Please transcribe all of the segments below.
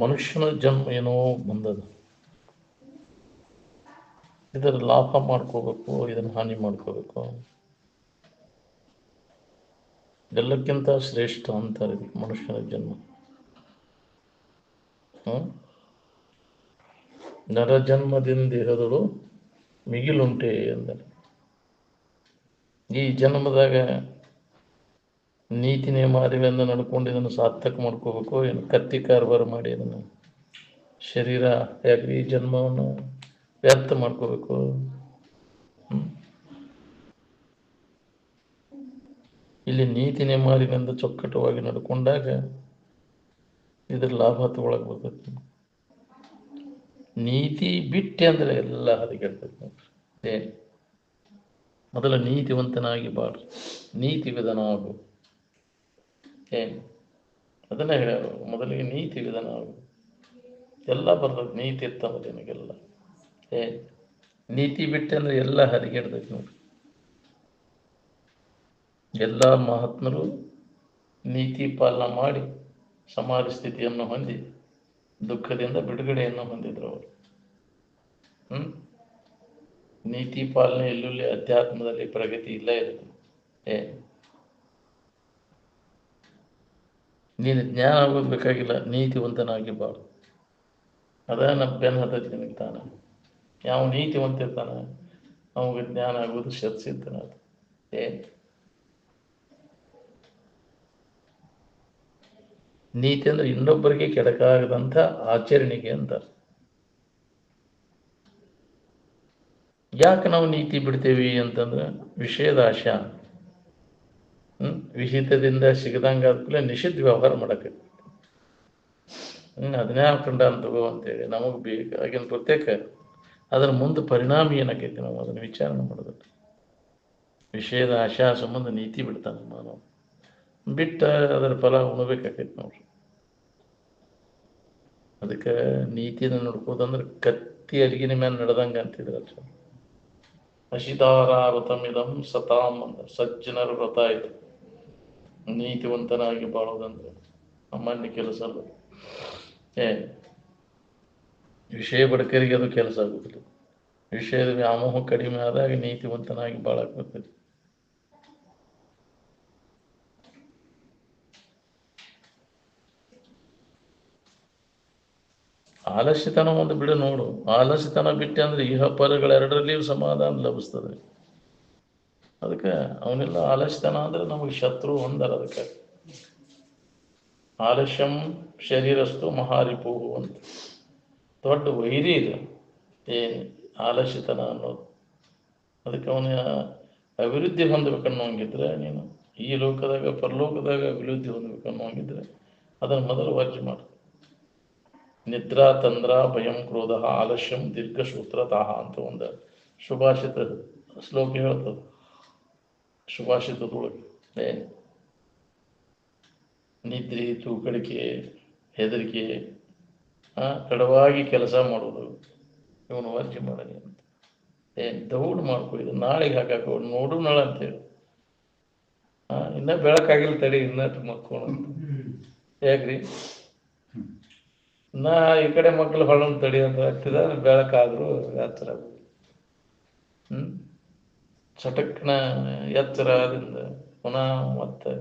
ಮನುಷ್ಯನ ಜನ್ಮ ಏನೋ ಬಂದದ, ಇದರ ಲಾಭ ಮಾಡ್ಕೋಬೇಕು, ಇದನ್ನು ಹಾನಿ ಮಾಡ್ಕೋಬೇಕು. ಎಲ್ಲಕ್ಕಿಂತ ಶ್ರೇಷ್ಠ ಅಂತಾರೆ ಮನುಷ್ಯನ ಜನ್ಮ. ನರ ಜನ್ಮದಿಂದ ಇರೋದಳು ಮಿಗಿಲುಂಟೆ ಎಂದರೆ, ಈ ಜನ್ಮದಾಗ ನೀತಿ ನಿಯಮಾದಿಗಳಿಂದ ನಡ್ಕೊಂಡು ಇದನ್ನು ಸಾರ್ಥಕ ಮಾಡ್ಕೋಬೇಕು, ಏನು ಕತ್ತಿ ಕಾರ್ಬಾರ ಮಾಡಿ ಅದನ್ನು ಶರೀರ ಯಾಕೆ ಈ ಜನ್ಮವನ್ನು ವ್ಯರ್ಥ ಮಾಡ್ಕೋಬೇಕು. ಇಲ್ಲಿ ನೀತಿ ನಿಯಮಾದಿಗಳಿಂದ ಚೊಕ್ಕಟವಾಗಿ ನಡ್ಕೊಂಡಾಗ ಇದ್ರ ಲಾಭ ತಗೊಳಕ್ ಬರ್ತೈತಿ. ನೀತಿ ಬಿಟ್ಟೆ ಅಂದ್ರೆ ಎಲ್ಲ ಹದಗೆಡ್ತೈತಿ ನೋಡ್ರಿ. ಮೊದಲ ನೀತಿವಂತನಾಗಿ ಬಾಳ್ರಿ, ನೀತಿ ವಿಧಾನ ಆಗು. ಅದನ್ನೇ ಹೇಳ, ಮೊದಲಿಗೆ ನೀತಿ ವಿಧಾನ ಆಗು, ಎಲ್ಲ ಬರ್ತದೆ. ನೀತಿ ಇತ್ತಂದ್ರೆ ನಿನಗೆಲ್ಲ ನೀತಿ ಬಿಟ್ಟೆ ಅಂದ್ರೆ ಎಲ್ಲ ಹದಗೆಡ್ತೈತಿ ನೋಡ್ರಿ. ಎಲ್ಲ ಮಹಾತ್ಮರು ನೀತಿ ಪಾಲನ ಮಾಡಿ ಸಮಾಧಿ ಸ್ಥಿತಿಯನ್ನು ಹೊಂದಿ ದುಃಖದಿಂದ ಬಿಡುಗಡೆಯನ್ನು ಹೊಂದಿದ್ರು ಅವರು. ನೀತಿ ಪಾಲನೆ ಎಲ್ಲೆಲ್ಲಿ ಅಧ್ಯಾತ್ಮದಲ್ಲಿ ಪ್ರಗತಿ ಇಲ್ಲ ಇರುತ್ತೆ. ನೀನು ಜ್ಞಾನ ಆಗೋದು ಬೇಕಾಗಿಲ್ಲ, ನೀತಿವಂತನಾಗಿ ಬಾಳು. ಅದನ್ನ ಬೆನ್ನ ಹತ್ತೈತಿ ನಿನಗೆ ತಾನ. ಯಾವ ನೀತಿವಂತ ಇರ್ತಾನ ಅವಾಗ ಜ್ಞಾನ ಆಗೋದು ಶತಸಿದ್ಧನ. ಅದು ನೀತಿ ಅಂದ್ರೆ ಇನ್ನೊಬ್ಬರಿಗೆ ಕೆಡಕಾಗದಂಥ ಆಚರಣೆಗೆ ಅಂತ. ಯಾಕೆ ನಾವು ನೀತಿ ಬಿಡ್ತೇವಿ ಅಂತಂದ್ರೆ ವಿಷಯದ ಆಶಾ, ವಿಹಿತದಿಂದ ಸಿಗದಂಗಾದ್ಮೇಲೆ ನಿಷಿದ್ಧ ವ್ಯವಹಾರ ಮಾಡಕ್ಕೆ. ಅದನ್ನೇ ಹಾಕೊಂಡ ಅಂತಗೋ ಅಂತೇಳಿ ನಮಗೆ ಬೇಕಾಗಿನ ಪ್ರತ್ಯೇಕ ಅದರ ಮುಂದೆ ಪರಿಣಾಮ ಏನಾಕೈತಿ ನಾವು ಅದನ್ನು ವಿಚಾರಣೆ ಮಾಡೋದು. ವಿಷಯದ ಆಶಾ ಸಂಬಂಧ ನೀತಿ ಬಿಡ್ತಾನೆ ಮಾನವ, ಬಿಟ್ಟ ಅದರ ಫಲ ಉಣಬೇಕಾಕೈತಿ ನೋಡ್ರಿ. ಅದಕ್ಕೆ ನೀತಿಯನ್ನು ನೋಡ್ಕೋದಂದ್ರೆ ಕತ್ತಿ ಅರಿಗಿನ ಮೇಲೆ ನಡೆದಂಗೆ ಅಂತಿದ್ರಲ್ಲ. ಹಸಿದಾರಾವತಮಿದಂ ಸತಾಂ ಅಂದ, ಸಜ್ಜನರ ವ್ರತ ಇದು. ನೀತಿವಂತನಾಗಿ ಬಾಳೋದಂದ್ರೆ ಸಾಮಾನ್ಯ ಕೆಲಸ ಅಲ್ಲ. ವಿಷಯ ಬಡಕರಿಗೆ ಅದು ಕೆಲಸ ಆಗುದಿಲ್ಲ. ವಿಷಯದ ವ್ಯಾಮೋಹ ಕಡಿಮೆ ಆದಾಗ ನೀತಿವಂತನಾಗಿ ಬಾಳಕ್ ಬರ್ತದೆ. ಆಲಸ್ಯತನ ಒಂದು ಬಿಡು ನೋಡು. ಆಲಸ್ಯತನ ಬಿಟ್ಟೆ ಅಂದ್ರೆ ಇಹ ಪರಗಳೆರಡರಲ್ಲಿಯೂ ಸಮಾಧಾನ ಲಭಿಸ್ತದೆ. ಅದಕ್ಕೆ ಅವನೆಲ್ಲ ಆಲಸ್ಯತನ ಅಂದ್ರೆ ನಮಗೆ ಶತ್ರು ಒಂದರ. ಅದಕ್ಕೆ ಆಲಸ್ಯಂ ಶರೀರಸ್ತು ಮಹಾರಿಪು ಅಂತ ದೊಡ್ಡ ವೈರಿ ಇದೆ ಆಲಸ್ಯತನ ಅನ್ನೋದು. ಅದಕ್ಕೆ ಅವನ ಅಭಿವೃದ್ಧಿ ಹೊಂದಬೇಕನ್ನೋಂಗಿದ್ರೆ ನೀನು ಈ ಲೋಕದಾಗ ಪರಲೋಕದಾಗ ಅಭಿವೃದ್ಧಿ ಹೊಂದಬೇಕನ್ನೋಂಗಿದ್ರೆ ಅದನ್ನು ಮೊದಲು ವರ್ಜೆ ಮಾಡು. ನಿದ್ರಾ ತಂದ್ರ ಭಯಂ ಕ್ರೋಧ ಆಲಸ್ಯಂ ದೀರ್ಘಸೂತ್ರತಃ ಅಂತ ಒಂದು ಸುಭಾಷಿತ ಶ್ಲೋಕ ಹೇಳ್ತದೆ. ಸುಭಾಷಿತದೊಳಗೆ ನಿದ್ರೆ, ತೂಕಡಿಕೆ, ಹೆದರಿಕೆ, ತಡವಾಗಿ ಕೆಲಸ ಮಾಡೋದು, ಇವನು ವರ್ಜೆ ಮಾಡಲಿ ಅಂತ. ದೌಡ್ ಮಾಡ್ಕೊ, ಇದು ನಾಳೆಗೆ ಹಾಕಾಕ ನೋಡು ನಾಳ ಅಂತೇಳಿ. ಇನ್ನ ಬೆಳಕಾಗಿಲ್ಲ ತಡಿ, ಇನ್ನಷ್ಟು ಮಕ್ಕಳು ಯಾಕ್ರಿ ನಾ ಈ ಕಡೆ ಮಕ್ಕಳು ಹೊಳನ್ ತಡಿ ಅಂತ ಹತ್ತಿದ ಬೆಳಕಾದ್ರು ಎತ್ತರ ಚಟಕ್ನ ಎಚ್ಚರದಿಂದ ಪುನಃ ಮತ್ತೆ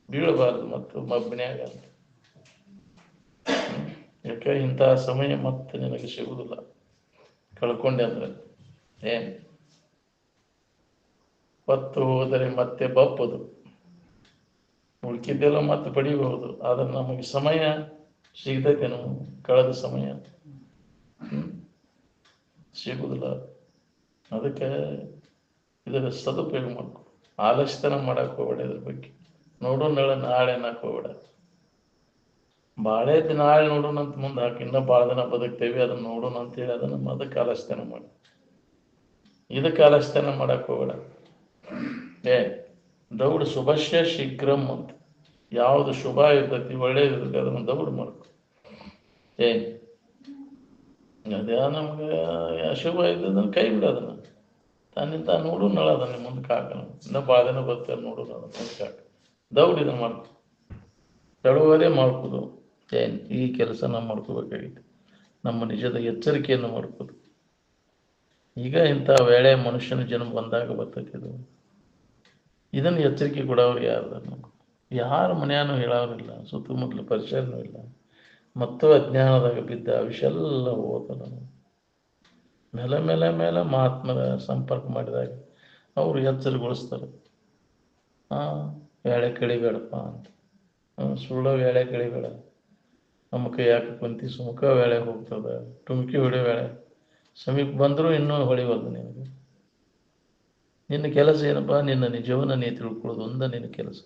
ಬೀಳಬಾರ್ದು ಮತ್ತು ಮಬ್ಬಿನ್ಯಾಗ ಅಂತ. ಯಾಕೆ ಇಂಥ ಸಮಯ ಮತ್ತೆ ನಿನಗೆ ಸಿಗುವುದಿಲ್ಲ, ಕಳ್ಕೊಂಡೆ ಅಂದ್ರೆ ಹೊತ್ತು ಹೋದರೆ ಮತ್ತೆ ಬಪ್ಪದು, ಉಳ್ಕಿದ್ದೆಲ್ಲ ಮತ್ತೆ ಪಡಿಬಹುದು. ಆದ್ರೆ ನಮಗೆ ಸಮಯ ಸಿಗ್ತೈತೇನು, ಕಳೆದ ಸಮಯ ಸಿಗುವುದಿಲ್ಲ. ಅದಕ್ಕೆ ಇದರ ಸದುಪಯೋಗ ಮಾಡ್ಕೊ. ಆಲಸ್ಯತನ ಮಾಡಕ್ ಹೋಗ್ಬೇಡ. ಇದ್ರ ಬಗ್ಗೆ ನೋಡೋಣ ನಾಳೆ ಅನ್ನಕ್ ಹೋಗ್ಬೇಡ. ಬಾಳೆ ನಾಳೆ ನೋಡೋಣ ಅಂತ ಮುಂದೆ ಹಾಕಿ, ಇನ್ನೂ ಭಾಳ ದಿನ ಬದುಕ್ತೇವೆ ಅದನ್ನ ನೋಡೋಣ ಅಂತೇಳಿ ಅದನ್ನ ಅದಕ್ಕೆ ಆಲಸ್ಯತನ ಮಾಡಿ, ಇದಕ್ಕೆ ಆಲಸ್ಯತನ ಮಾಡಕ್ ಹೋಗ್ಬೇಡ. ದೌಡ್ ಶುಭಶ್ಯ ಶೀಘ್ರಂ ಅಂತ, ಯಾವುದು ಶುಭ ಇರ್ತೈತಿ ಒಳ್ಳೇದಿರ್ತೈತಿ ಅದನ್ನು ದೌಡ್ ಮಾಡ್ಕೊ. ಅದೇ ನಮ್ಗೆ ಅಶುಭ ಇದ್ದದನ್ನ ಕೈ ಬಿಡೋದನ್ನ ತಾನಿಂದ ನೋಡು ನಳ ಅದನ್ನ ಮುಂದಕ್ಕೆ ಹಾಕೋಣ. ಇನ್ನೂ ಭಾಳ ದಿನ ಬರ್ತಾರೆ ನೋಡೋದು ಅದನ್ನ ಮುಂದಕ್ಕೆ ಹಾಕ. ದೌಡ್ ಇದನ್ನು ಮಾಡ್ಕೊ. ತಳುವರೆ ಮಾಡ್ಕೋದು, ಈ ಕೆಲಸ ನಾವು ಮಾಡ್ಕೋಬೇಕಾಗಿತ್ತು. ನಮ್ಮ ನಿಜದ ಎಚ್ಚರಿಕೆಯನ್ನು ಮಾಡ್ಕೋದು. ಈಗ ಇಂಥ ವೇಳೆ ಮನುಷ್ಯನ ಜನ್ಮ ಬಂದಾಗ ಬರ್ತೈತಿ ಇದು. ಇದನ್ನು ಎಚ್ಚರಿಕೆ ಕೊಡೋರು ಯಾರು? ಯಾರು ಮನೆಯನ್ನು ಹೇಳೋರಿಲ್ಲ, ಸುತ್ತಮುತ್ತಲು ಪರಿಸರನೂ ಇಲ್ಲ. ಮತ್ತು ಅಜ್ಞಾನದಾಗ ಬಿದ್ದ ವಿಷೆಲ್ಲ ಓದಲ್ಲ. ಮೇಲೆ ಮೇಲೆ ಮೇಲೆ ಮಹಾತ್ಮರ ಸಂಪರ್ಕ ಮಾಡಿದಾಗ ಅವರು ಎಚ್ಚರಗೊಳಿಸ್ತಾರೆ. ವೇಳೆ ಕಳಿಬೇಡಪ್ಪ ಅಂತ. ಸುಳ್ಳು ವೇಳೆ ಕಳಿಬೇಡ. ನಮ್ಮಕ್ಕೆ ಯಾಕೆ ಕುಂತಿ ಸುಮುಖ ವೇಳೆ ಹೋಗ್ತದೆ, ಟುಮ್ಕಿ ಹೊಡಿ ವೇಳೆ ಸಮೀಪ ಬಂದರೂ ಇನ್ನೂ ಹೊಳಿವಲ್ದು ನಿನಗೆ. ನಿನ್ನ ಕೆಲಸ ಏನಪ್ಪ? ನಿನ್ನ ನಿಜವನ್ನು ನೀ ತಿಳ್ಕೊಳ್ಳೋದು ಒಂದ ನಿನ್ನ ಕೆಲಸ.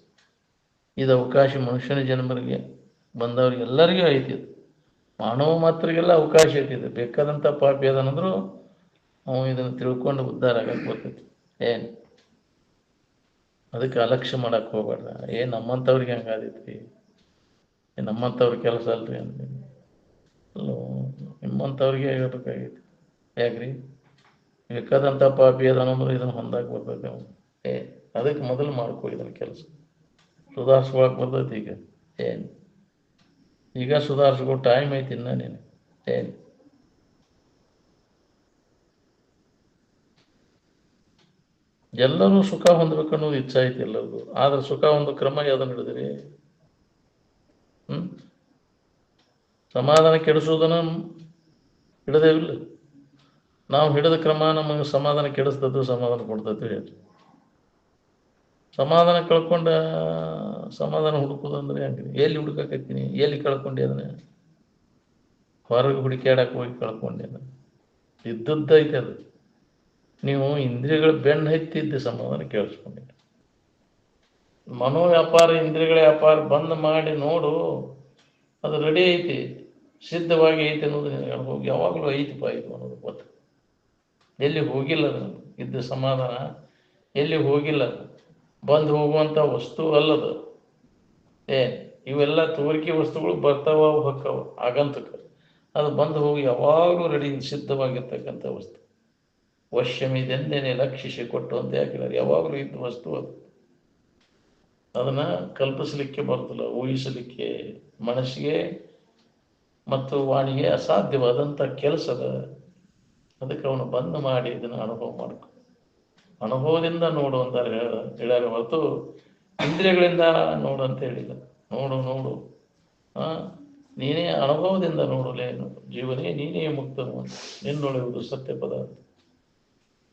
ಇದು ಅವಕಾಶ ಮನುಷ್ಯನ ಜನ್ಮರಿಗೆ ಬಂದವ್ರಿಗೆ ಎಲ್ಲರಿಗೂ ಐತಿ. ಮಾನವ ಮಾತ್ರಗೆಲ್ಲ ಅವಕಾಶ ಐತಿದೆ. ಬೇಕಾದಂಥ ಪಾಪಿ ಅದನಂದ್ರು ಅವನು ಇದನ್ನು ತಿಳ್ಕೊಂಡು ಉದ್ಧಾರ ಆಗಕ್ಕೆ ಬರ್ತೈತಿ. ಏನು ಅದಕ್ಕೆ ಅಲಕ್ಷ್ಯ ಮಾಡಕ್ಕೆ ಹೋಗ್ಬೇಡ್ರ. ನಮ್ಮಂಥವ್ರಿಗೆ ಹಂಗಾದೈತಿ, ನಮ್ಮಂಥವ್ರ ಕೆಲಸ ಅಲ್ರಿ ಅಂತೀನಿ. ಅಲ್ಲೋ ನಿಮ್ಮಂಥವ್ರಿಗೆ ಹೇಳ್ಬೇಕಾಗೈತಿ. ಯಾಕ್ರಿ? ಬೇಕಾದಂಥ ಪಾಪಿ ಅದನಂದ್ರೆ ಇದನ್ನು ಹೊಂದಾಕ ಬರ್ತೈತೆ ಅವನು. ಅದಕ್ಕೆ ಮೊದಲು ಮಾಡ್ಕೋ ಇದನ್ನು ಕೆಲಸ. ಸುಧಾರಿಸ್ಕೊಳಕ್ಕೆ ಬರ್ತೈತಿ ಈಗ. ಈಗ ಸುಧಾರಿಸ್ಕೋ, ಟೈಮ್ ಐತಿ ಇನ್ನ ನೀನು. ಎಲ್ಲರೂ ಸುಖ ಹೊಂದಬೇಕು ಅನ್ನೋದು ಇಚ್ಛೆ ಐತಿ ಎಲ್ಲರಿಗೂ. ಆದ್ರೆ ಸುಖ ಒಂದು ಕ್ರಮ ಯಾವ್ದನ್ನು ಹಿಡಿದಿರಿ? ಸಮಾಧಾನ ಕೆಡಿಸೋದನ್ನ ಹಿಡದೇವಿಲ್ಲ. ನಾವು ಹಿಡಿದ ಕ್ರಮ ನಮಗೆ ಸಮಾಧಾನ ಕೆಡಿಸ್ತದ್ದು, ಸಮಾಧಾನ ಕೊಡ್ತೈತಿ ಹೇಳಿ. ಸಮಾಧಾನ ಕಳ್ಕೊಂಡ ಸಮಾಧಾನ ಹುಡುಕೋದಂದ್ರೆ ಹೆಂಗ್ರಿ? ಎಲ್ಲಿ ಹುಡುಕಕತ್ತೀನಿ? ಎಲ್ಲಿ ಕಳ್ಕೊಂಡೆ ಅದನ್ನ? ಹೊರಗೆ ಹುಡುಕ್ಯಾಡಕ್ಕೆ ಹೋಗಿ ಕಳ್ಕೊಂಡೆ ಅದನ್ನ. ಇದ್ದದ್ದೈತೆ ಅದು. ನೀವು ಇಂದ್ರಿಯಗಳ ಬೆನ್ನು ಹತ್ತಿದ್ದ ಸಮಾಧಾನ ಕೇಳಿಸ್ಕೊಂಡಿರಿ. ಮನೋ ವ್ಯಾಪಾರ ಇಂದ್ರಿಯಗಳ ವ್ಯಾಪಾರ ಬಂದ್ ಮಾಡಿ ನೋಡು, ಅದು ರೆಡಿ ಐತಿ, ಸಿದ್ಧವಾಗಿ ಐತಿ ಅನ್ನೋದು ನಿನಗೆ ಹೋಗಿ ಯಾವಾಗಲೂ ಐತಿಪ್ಪ ಇದು ಅನ್ನೋದು ಗೊತ್ತು. ಎಲ್ಲಿ ಹೋಗಿಲ್ಲ ಅದು. ಇದ್ದ ಸಮಾಧಾನ ಎಲ್ಲಿ ಹೋಗಿಲ್ಲ. ಬಂದು ಹೋಗುವಂಥ ವಸ್ತು ಅಲ್ಲದು. ಇವೆಲ್ಲ ತೋರಿಕೆ ವಸ್ತುಗಳು ಬರ್ತಾವ, ಹೊಕ್ಕವ, ಆಗಂತಕ. ಅದು ಬಂದು ಹೋಗಿ ಯಾವಾಗಲೂ ರೆಡಿ ಸಿದ್ಧವಾಗಿರ್ತಕ್ಕಂಥ ವಸ್ತು. ವಶ್ಯಮಿದೆಂದೇನೆ ಲಕ್ಷಿಸಿ ಕೊಟ್ಟು ಅಂತ ಯಾಕಿದ್ದಾರೆ? ಯಾವಾಗಲೂ ಇದ್ದ ವಸ್ತು ಅದು. ಅದನ್ನು ಕಲ್ಪಿಸಲಿಕ್ಕೆ ಬರ್ತಲ್ಲ, ಊಹಿಸಲಿಕ್ಕೆ ಮನಸ್ಸಿಗೆ ಮತ್ತು ವಾಣಿಗೆ ಅಸಾಧ್ಯವಾದಂಥ ಕೆಲಸದ. ಅದಕ್ಕೆ ಅವನು ಬಂದ್ ಮಾಡಿ ಇದನ್ನು ಅನುಭವ ಮಾಡ್ಕೊ. ಅನುಭವದಿಂದ ನೋಡು ಅಂತ ಹೇಳ್ಯಾರ ಹೊರತು ಇಂದ್ರಿಯಗಳಿಂದ ನೋಡು ಅಂತ ಹೇಳಿಲ್ಲ. ನೋಡು ನೋಡು ನೀನೇ ಅನುಭವದಿಂದ ನೋಡಲೇನು ಜೀವನೇ ನೀನೇ ಮುಕ್ತನು ಅಂತ. ನಿನ್ನೊಳೆಯುವುದು ಸತ್ಯ ಪದಾರ್ಥ.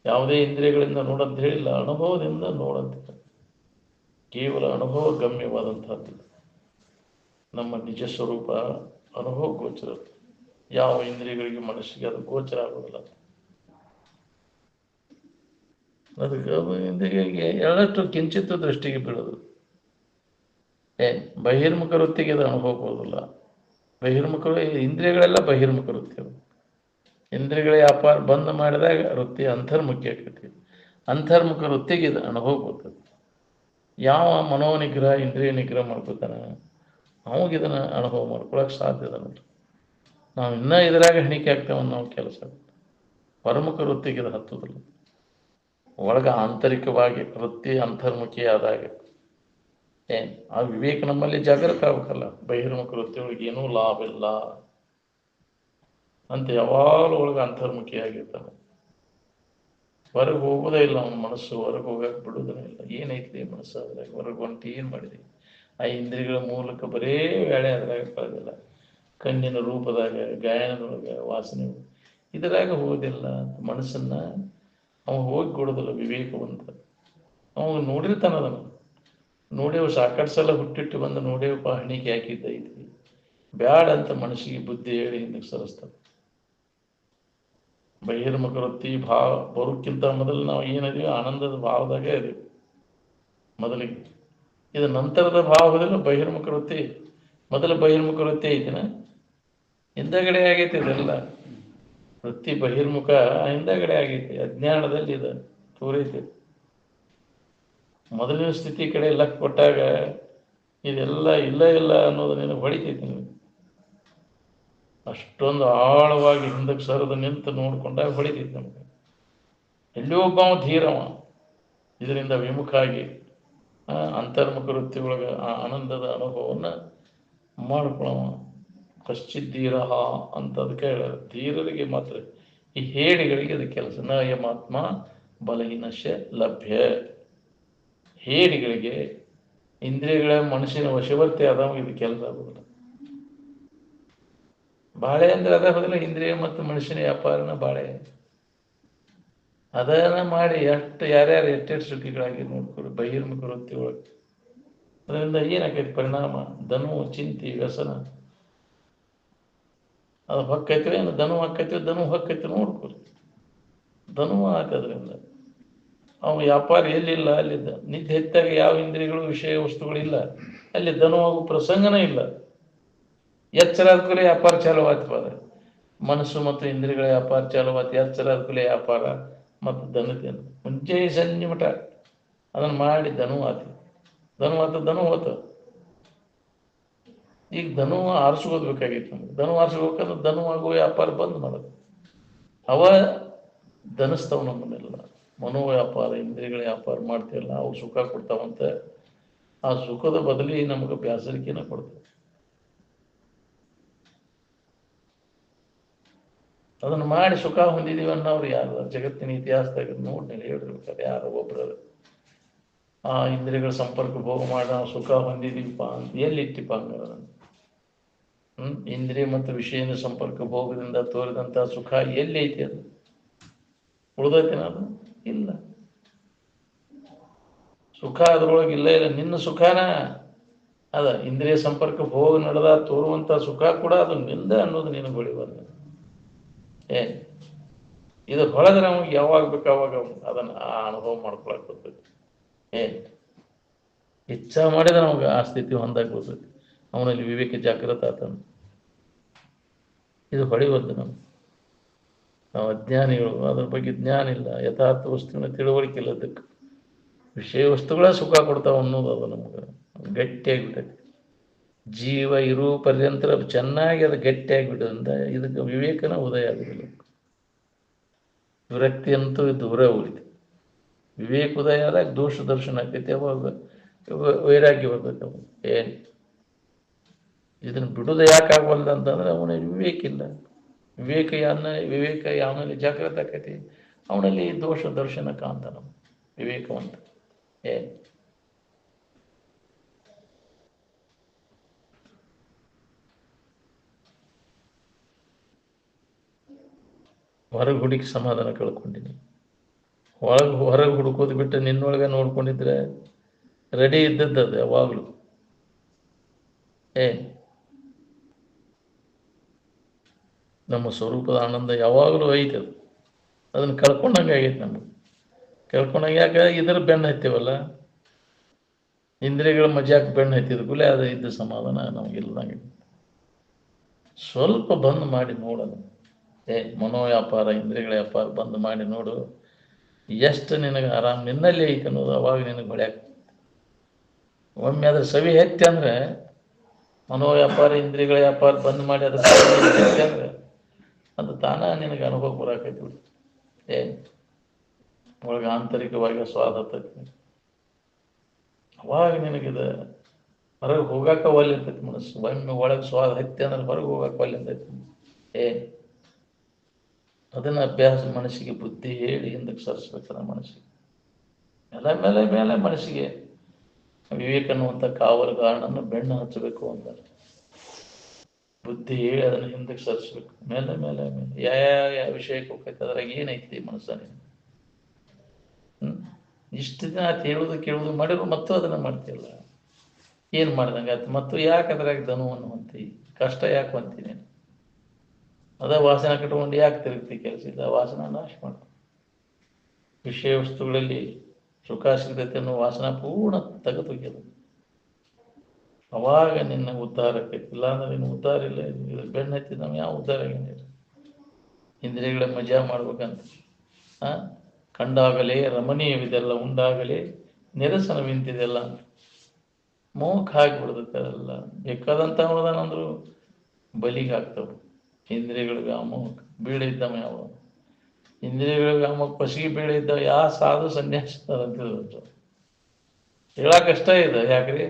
ಯಾವುದೇ ಇಂದ್ರಿಯಗಳಿಂದ ನೋಡಂತ ಹೇಳಿಲ್ಲ, ಅನುಭವದಿಂದ ನೋಡಂತ. ಕೇವಲ ಅನುಭವ ಗಮ್ಯವಾದಂಥದ್ದು. ನಮ್ಮ ನಿಜ ಸ್ವರೂಪ ಅನುಭವ ಗೋಚರ. ಯಾವ ಇಂದ್ರಿಯಗಳಿಗೆ ಮನಸ್ಸಿಗೆ ಅದು ಗೋಚರ ಆಗೋದಿಲ್ಲ. ಅದಕ್ಕೆ ಇಂದ್ರಿಯಗಳಿಗೆ ಎಳ್ಳಷ್ಟು ಕಿಂಚಿತ್ತು ದೃಷ್ಟಿಗೆ ಬೀಳೋದು. ಬಹಿರ್ಮುಖ ವೃತ್ತಿಗೆ ಅದು ಅನುಭವ ಹೋಗೋದಿಲ್ಲ. ಬಹಿರ್ಮುಖ ಇಂದ್ರಿಯಗಳೆಲ್ಲ ಬಹಿರ್ಮುಖ ವೃತ್ತಿ. ಇಂದ್ರಿಯಗಳ ವ್ಯಾಪಾರ ಬಂದ್ ಮಾಡಿದಾಗ ವೃತ್ತಿ ಅಂತರ್ಮುಖಿ ಆಕೈತಿ. ಅಂತರ್ಮುಖ ವೃತ್ತಿಗೆ ಇದು ಅನುಭವ ಬರ್ತದೆ. ಯಾವ ಮನೋನಿಗ್ರಹ ಇಂದ್ರಿಯ ನಿಗ್ರಹ ಮಾಡ್ಕೋತಾನ ಅವಾಗ ಇದನ್ನು ಅನುಭವ ಮಾಡ್ಕೊಳಕ್ಕೆ ಸಾಧ್ಯ ಅದ. ನಾವು ಇನ್ನೂ ಇದರಾಗ ಹೆಣಿಕೆ ಆಗ್ತೇವೆ ನಾವು ಕೆಲಸ. ಹೊರಮುಖ ವೃತ್ತಿಗೆ ಇದು ಹತ್ತೋದಿಲ್ಲ. ಒಳಗ ಆಂತರಿಕವಾಗಿ ವೃತ್ತಿ ಅಂತರ್ಮುಖಿ ಆದಾಗ ಆ ವಿವೇಕ ನಮ್ಮಲ್ಲಿ ಜಾಗೃತ ಆಗ್ಬೇಕಲ್ಲ. ಬಹಿರ್ಮುಖ ವೃತ್ತಿಯೊಳಗೆ ಏನೂ ಲಾಭ ಇಲ್ಲ ಅಂತ ಯಾವಾಗಲೂ ಒಳಗೆ ಅಂತರ್ಮುಖಿ ಆಗಿರ್ತಾನೆ. ಹೊರಗೆ ಹೋಗೋದೇ ಇಲ್ಲ ಅವನ ಮನಸ್ಸು. ಹೊರಗೆ ಹೋಗಕ್ಕೆ ಬಿಡೋದೇ ಇಲ್ಲ. ಏನೈತಿ ಮನಸ್ಸು ಅದ್ರಾಗ? ಹೊರಗೆ ಹೊಂಟು ಏನು ಮಾಡಿದೆ? ಆ ಇಂದ್ರಿಯಗಳ ಮೂಲಕ ಬರೇ ವೇಳೆ ಅದ್ರಾಗ ಕಳೆದಿಲ್ಲ. ಕಣ್ಣಿನ ರೂಪದಾಗ, ಗಾಯನದೊಳಗೆ, ವಾಸನೆ ಇದರಾಗ ಹೋಗೋದಿಲ್ಲ. ಮನಸ್ಸನ್ನ ಅವ ಹೋಗಿ ಕೊಡೋದಿಲ್ಲ. ವಿವೇಕವಂತ ಅವಾಗ ನೋಡಿರ್ತಾನ. ಅದನ್ನು ನೋಡೇವು ಸಾಕಷ್ಟು ಸಲ ಹುಟ್ಟಿಟ್ಟು ಬಂದು ನೋಡೇವಪ್ಪ ಹಣಿಕೆ ಹಾಕಿದ್ದೈತಿ ಬ್ಯಾಡ ಅಂತ ಮನಸ್ಸಿಗೆ ಬುದ್ಧಿ ಹೇಳಿ ಹಿಂದಕ್ಕೆ ಸರಿಸ್ತಾನೆ. ಬಹಿರ್ಮುಖ ವೃತ್ತಿ ಭಾವ ಬರೋಕ್ಕಿಂತ ಮೊದಲು ನಾವು ಏನದೀವಿ? ಆನಂದದ ಭಾವದಾಗೆ ಅದೀವಿ ಮೊದಲಿಗೆ. ಇದು ನಂತರದ ಭಾವ ಹೋದಿಲ್ಲ. ಬಹಿರ್ಮುಖ ವೃತ್ತಿ ಮೊದಲು ಬಹಿರ್ಮುಖ ವೃತ್ತಿ ಐತಿನ ಹಿಂದಗಡೆ ಆಗೈತಿ. ಇದೆಲ್ಲ ವೃತ್ತಿ ಬಹಿರ್ಮುಖ ಹಿಂದಗಡೆ ಆಗೈತಿ. ಅಜ್ಞಾನದಲ್ಲಿ ಇದು ತೋರೈತಿ. ಮೊದಲಿನ ಸ್ಥಿತಿ ಕಡೆ ಲಕ್ ಕೊಟ್ಟಾಗ ಇದೆಲ್ಲ ಇಲ್ಲ ಇಲ್ಲ ಅನ್ನೋದು ನಿನಗೆ ಹೊಡಿತೈತಿ. ನಿನಗೆ ಅಷ್ಟೊಂದು ಆಳವಾಗಿ ಹಿಂದಕ್ಕೆ ಸರಿದು ನಿಂತು ನೋಡ್ಕೊಂಡಾಗ ಹೊಡಿತೈತಿ ನಮಗೆ. ಎಲ್ಲಿ ಒಬ್ಬ ಧೀರವ ಇದರಿಂದ ವಿಮುಖ ಆಗಿ ಅಂತರ್ಮುಖ ವೃತ್ತಿ ಒಳಗೆ ಆ ಆನಂದದ ಅನುಭವವನ್ನು ಮಾಡ್ಕೊಳ್ಳವ. ಕಶ್ಚಿತ್ ಧೀರ ಅಂತ ಅದಕ್ಕೆ ಹೇಳೋದು. ಧೀರರಿಗೆ ಮಾತ್ರ, ಈ ಹೇಡಿಗಳಿಗೆ ಅದು ಕೆಲಸ. ನ ಯಮಾತ್ಮ ಬಲಹೀನಶ್ಯ ಲಭ್ಯ. ಹೇಡಿಗಳಿಗೆ, ಇಂದ್ರಿಯಗಳ ಮನಸ್ಸಿನ ವಶವರ್ತಿ ಆದವ ಇದು ಕೆಲಸ ಆಗೋದಿಲ್ಲ. ಬಾಳೆ ಅಂದ್ರೆ ಅದ ಹೋದಿಲ್ಲ, ಇಂದ್ರಿಯ ಮತ್ತು ಮನುಷ್ಯನ ವ್ಯಾಪಾರನ ಬಾಳೆ. ಅದನ್ನ ಮಾಡಿ ಯಾರ್ಯಾರು ಎಷ್ಟೆಷ್ಟು ಸುಖಿಗಳಾಗಿ ನೋಡ್ಕೊಳ್ಳಿ ಬಹಿರ್ಮುಖ ವೃತ್ತಿ ಒಳಗೆ. ಅದರಿಂದ ಏನಾಕೈತಿ ಪರಿಣಾಮ? ಧನು, ಚಿಂತೆ, ವ್ಯಸನ ಅದು ಹೊಕ್ಕೈತಿವೆ. ಏನು ಧನು ಹಾಕೈತಿವಿ, ಧನು ಹೊಕ್ಕೈತಿ ನೋಡ್ಕೊರಿ. ಧನು ಹಾಕೋದ್ರಿಂದ ಅವು ವ್ಯಾಪಾರ ಎಲ್ಲಿಲ್ಲ ಅಲ್ಲಿದ್ದ. ನಿದ್ದೆ ಹೆಚ್ಚಾಗ ಯಾವ ಇಂದ್ರಿಯಗಳು ವಿಷಯ ವಸ್ತುಗಳಿಲ್ಲ, ಅಲ್ಲಿ ಧನು ಆಗೋ ಪ್ರಸಂಗನೇ ಇಲ್ಲ. ಎಚ್ಚರ ಆದ್ಕೂಲೆ ವ್ಯಾಪಾರ ಚಾಲುವಾಗ್ತದ. ಮನಸ್ಸು ಮತ್ತು ಇಂದ್ರಿಯಗಳ ವ್ಯಾಪಾರ ಚಾಲುವಾತಿ. ಎಚ್ಚರ ಆದ್ಕೂಲೆ ವ್ಯಾಪಾರ ಮತ್ತು ಧನದಿಂದ ಮುಂಚೆ ಸಂಜೆ ಮಠ ಅದನ್ನು ಮಾಡಿ ಧನು ಆತಿ. ಧನು ಆತ, ಧನು ಹೋತ. ಈಗ ಧನು ಆರಿಸ್ಕೋದ್ಬೇಕಾಗಿತ್ತು ನಮ್ಗೆ. ಧನು ಆರಿಸ್ಕೋಬೇಕಂದ್ರೆ ಧನು ಆಗುವ ವ್ಯಾಪಾರ ಬಂದ್ ಮಾಡೋದು. ಅವ ಧನಿಸ್ತಾವ ನಮ್ಮನ್ನೆಲ್ಲ. ಮನೋ ವ್ಯಾಪಾರ, ಇಂದ್ರಿಯಗಳ ವ್ಯಾಪಾರ ಮಾಡ್ತೀವಲ್ಲ, ಅವು ಸುಖ ಕೊಡ್ತಾವಂತ. ಆ ಸುಖದ ಬದಲಿ ನಮಗೆ ಬ್ಯಾಸರಿಕೆನ ಕೊಡ್ತವೆ. ಅದನ್ನು ಮಾಡಿ ಸುಖ ಹೊಂದಿದೀವಿ ಅನ್ನೋರು ಯಾರು? ಜಗತ್ತಿನ ಇತಿಹಾಸದಾಗ ನೋಡಿ ಹೇಳಿರ್ಬೇಕಾದ್ರೆ ಯಾರೋ ಒಬ್ರು ಆ ಇಂದ್ರಿಯಗಳ ಸಂಪರ್ಕ ಭೋಗ ಮಾಡಿ ನಾವು ಸುಖ ಹೊಂದಿದೀವಪ್ಪ ಅಂತ ಎಲ್ಲಿ ಇಟ್ಟಿಪ್ಪ ಹಂಗಾರ? ಇಂದ್ರಿಯ ಮತ್ತು ವಿಷಯದ ಸಂಪರ್ಕ ಭೋಗದಿಂದ ತೋರಿದಂಥ ಸುಖ ಎಲ್ಲಿ ಐತಿ? ಅದು ಉಳ್ದೈತೇನ? ಅದು ಇಲ್ಲ. ಸುಖ ಅದ್ರೊಳಗೆ ಇಲ್ಲ. ಇಲ್ಲ ನಿನ್ನ ಸುಖನ ಅದ. ಇಂದ್ರಿಯ ಸಂಪರ್ಕ ಭೋಗ ನಡೆದ ತೋರುವಂಥ ಸುಖ ಕೂಡ ಅದು ನಿಂದ ಅನ್ನೋದು ನಿನಗೆ ಬೆಳಿಬಾರ್ದು. ಇದು ಹೊಳೆದ್ರೆ ನಮಗೆ ಯಾವಾಗ ಬೇಕು ಅವಾಗ ಅದನ್ನು ಆ ಅನುಭವ ಮಾಡ್ಕೊಳಕ್ ಬರ್ತೈತಿ. ಇಚ್ಛಾ ಮಾಡಿದ್ರೆ ನಮಗೆ ಆ ಸ್ಥಿತಿ ಹೊಂದಕ್ಕೆ ಬರ್ತೈತಿ. ಅವನಲ್ಲಿ ವಿವೇಕ ಜಾಗೃತ ಆತನ. ಇದು ಹೊಳಿವದ್ದು ನಮ್ಗೆ. ನಾವು ಅಜ್ಞಾನಿಗಳು, ಅದ್ರ ಬಗ್ಗೆ ಜ್ಞಾನ ಇಲ್ಲ, ಯಥಾರ್ಥ ವಸ್ತುವಿನ ತಿಳುವಳಿಕೆ ಇಲ್ಲದಕ್ಕೆ ವಿಷಯ ವಸ್ತುಗಳ ಸುಖ ಕೊಡ್ತಾವ ಅನ್ನೋದು ಅದು ನಮ್ಗೆ ಗಟ್ಟಿಯಾಗಿಬಿಟ್ಟೈತಿ. ಜೀವ ಇರೋ ಪರ್ಯಂತರ ಚೆನ್ನಾಗಿ ಅದು ಗಟ್ಟಿಯಾಗಿಬಿಡೋದ್ರಿಂದ ಇದಕ್ಕೆ ವಿವೇಕನ ಉದಯ ಆಗೋದಿಲ್ಲ. ವಿರಕ್ತಿ ಅಂತೂ ದೂರ ಉಳಿತು. ವಿವೇಕ ಉದಯ ಆದಾಗ ದೋಷ ದರ್ಶನ ಆಕೈತಿ. ಅವಾಗ ವೈರಾಗ್ಯ ಬರ್ತೈತೆ. ಅವ ಏನು ಇದನ್ನು ಬಿಡೋದು ಯಾಕೆ ಆಗವಲ್ದು ಅಂತಂದ್ರೆ ಅವನಲ್ಲಿ ವಿವೇಕ ಇಲ್ಲ. ವಿವೇಕ ಅವನಲ್ಲಿ ಜಾಗೃತ ಆಕೈತಿ, ಅವನಲ್ಲಿ ದೋಷ ದರ್ಶನ ಕಾಂತ. ನಮ್ಮ ವಿವೇಕವಂತ ಏನು ಹೊರಗೆ ಹುಡುಕಿ ಸಮಾಧಾನ ಕಳ್ಕೊಂಡಿನಿ. ಹೊರಗೆ ಹುಡುಕೋದು ಬಿಟ್ಟು ನಿನ್ನೊಳಗೆ ನೋಡ್ಕೊಂಡಿದ್ರೆ ರೆಡಿ ಇದ್ದದ್ದು ಅದು ಯಾವಾಗಲೂ. ನಮ್ಮ ಸ್ವರೂಪದ ಆನಂದ ಯಾವಾಗಲೂ ಐತೆ. ಅದು ಅದನ್ನು ಕಳ್ಕೊಂಡಂಗೆ ಆಗೈತೆ ನಮಗೆ. ಕಳ್ಕೊಂಡಂಗೆ ಯಾಕೆ? ಇದ್ರ ಬೆನ್ನು ಹತ್ತೀವಲ್ಲ, ಇಂದ್ರಿಯಗಳ ಮಜಾಕ್ ಬೆನ್ನು ಹತ್ತಿದ ಕೂಲೆ ಅದು ಇದ್ದ ಸಮಾಧಾನ ನಮಗಿಲ್ಲದಂಗೆ. ಸ್ವಲ್ಪ ಬಂದ್ ಮಾಡಿ ನೋಡೋದು. ಮನೋ ವ್ಯಾಪಾರ, ಇಂದ್ರಿಯಗಳ ವ್ಯಾಪಾರ ಬಂದ್ ಮಾಡಿ ನೋಡು, ಎಷ್ಟು ನಿನಗೆ ಆರಾಮ್ ನಿನ್ನಲ್ಲಿ ಐತೆ ಅನ್ನೋದು ಅವಾಗ ನಿನಗೆ ಹೊಳ್ಯಾಕ. ಒಮ್ಮೆ ಅದ್ರ ಸವಿ ಹೆಚ್ಚಿ ಅಂದರೆ, ಮನೋ ವ್ಯಾಪಾರ ಇಂದ್ರಿಯಗಳ ವ್ಯಾಪಾರ ಬಂದ್ ಮಾಡಿ ಅದ್ರ ಸವಿ ಹೆಚ್ಚಿ ಅಂದರೆ ಅದು ತಾನ ನಿನಗೆ ಅನುಭವ ಬರಾಕೈತಿ. ಬಿಡು ಒಳಗೆ ಆಂತರಿಕವಾಗಿ ಸ್ವಾದ ಹತ್ತೈತಿ. ಅವಾಗ ನಿನಗಿದ ಹೊರಗೆ ಹೋಗಾಕ ಒಲ್ಲೆ ಅಂತೈತಿ ಮನಸ್ಸು. ಒಮ್ಮೆ ಒಳಗೆ ಸ್ವಾದ ಹತ್ತಿ ಅಂದ್ರೆ ಹೊರಗೆ ಹೋಗಾಕ ಒಲ್ಲೆ ಅಂತೈತಿ. ಅದನ್ನ ಅಭ್ಯಾಸ ಮನಸ್ಸಿಗೆ ಬುದ್ಧಿ ಹೇಳಿ ಹಿಂದಕ್ಕೆ ಸರಿಸ್ಬೇಕಲ್ಲ ಮನಸ್ಸಿಗೆ. ಮೇಲೆ ಮೇಲೆ ಮೇಲೆ ಮನಸ್ಸಿಗೆ ವಿವೇಕ ಅನ್ನುವಂಥ ಕಾವಲುಗಾರನನ್ನು ಬೆನ್ನು ಹಚ್ಚಬೇಕು ಅಂತಾರೆ. ಬುದ್ಧಿ ಹೇಳಿ ಅದನ್ನು ಹಿಂದಕ್ಕೆ ಸರಿಸ್ಬೇಕು. ಮೇಲೆ ಮೇಲೆ ಮೇಲೆ ಯಾವ ವಿಷಯಕ್ಕೆ ಹೋಗ್ತೈತೆ, ಅದ್ರಾಗ ಏನೈತಿ ಮನಸ್ಸಲ್ಲಿ. ಇಷ್ಟು ದಿನ ಆಯ್ತು ಹೇಳುವುದು ಕೇಳುವುದು ಮಾಡಿದ್ರು ಮತ್ತು ಅದನ್ನ ಮಾಡ್ತಿಲ್ಲ. ಏನು ಮಾಡ್ದಂಗೆ ಆಯ್ತು. ಮತ್ತು ಯಾಕೆ ಅದ್ರಾಗ ಧನು ಅನ್ನುವಂತಿ ಕಷ್ಟ ಯಾಕೆ ಅಂತೀನಿ? ಅದ ವಾಸನ ಕಟ್ಕೊಂಡು ಯಾಕೆ ತಿರುಗ್ತಿ? ಕೆಲಸ ಇಲ್ಲ, ವಾಸನ ನಾಶ ಮಾಡ್ಕೊ. ವಿಷಯ ವಸ್ತುಗಳಲ್ಲಿ ಸುಖ ಸಿಗ್ತೈತೆ ಅನ್ನೋ ವಾಸನ ಪೂರ್ಣ ತೆಗೆದೊಗ್ಯದು. ಅವಾಗ ನಿನ್ನ ಉದ್ಧಾರಕ್ಕೆ. ಇಲ್ಲಾಂದ್ರೆ ನಿನ್ನ ಉದ್ಧಾರ ಇಲ್ಲ. ಇದು ಬೆನ್ನು ಹತ್ತಿದ ನಾವು ಯಾವ ಉದ್ಧಾರ ಆಗಿಲ್ಲ. ಇಂದ್ರಿಯಗಳ ಮಜಾ ಮಾಡ್ಬೇಕಂತ ಕಂಡಾಗಲೇ ರಮಣೀಯವಿದೆಲ್ಲ, ಉಂಡಾಗಲೇ ನಿರಸನವಿಂತಿದೆಲ್ಲ ಅಂತ ಮೋಹಕ್ಕೆ ಹಾಕಿಬಿಡ್ತೈತೆ. ಅದೆಲ್ಲ ಬೇಕಾದಂಥ ಅನ್ನೋದಾನಂದ್ರು ಬಲಿಗೆ ಆಗ್ತವೆ. ಇಂದ್ರಿಯಗಳ ವ್ಯಾಮೋಹಕ್ಕೆ ಬೀಳಿದ್ದವ ಯಾವ? ಇಂದ್ರಿಯಗಳ ವ್ಯಾಮೋಹಕ್ಕೆ ಪಸಿಗೆ ಬೀಳಿದ್ದ ಯಾವ ಸಾಧು ಸನ್ಯಾಸ ಅಂತ ಹೇಳಕ್ ಕಷ್ಟ ಇದೆ. ಯಾಕ್ರಿ?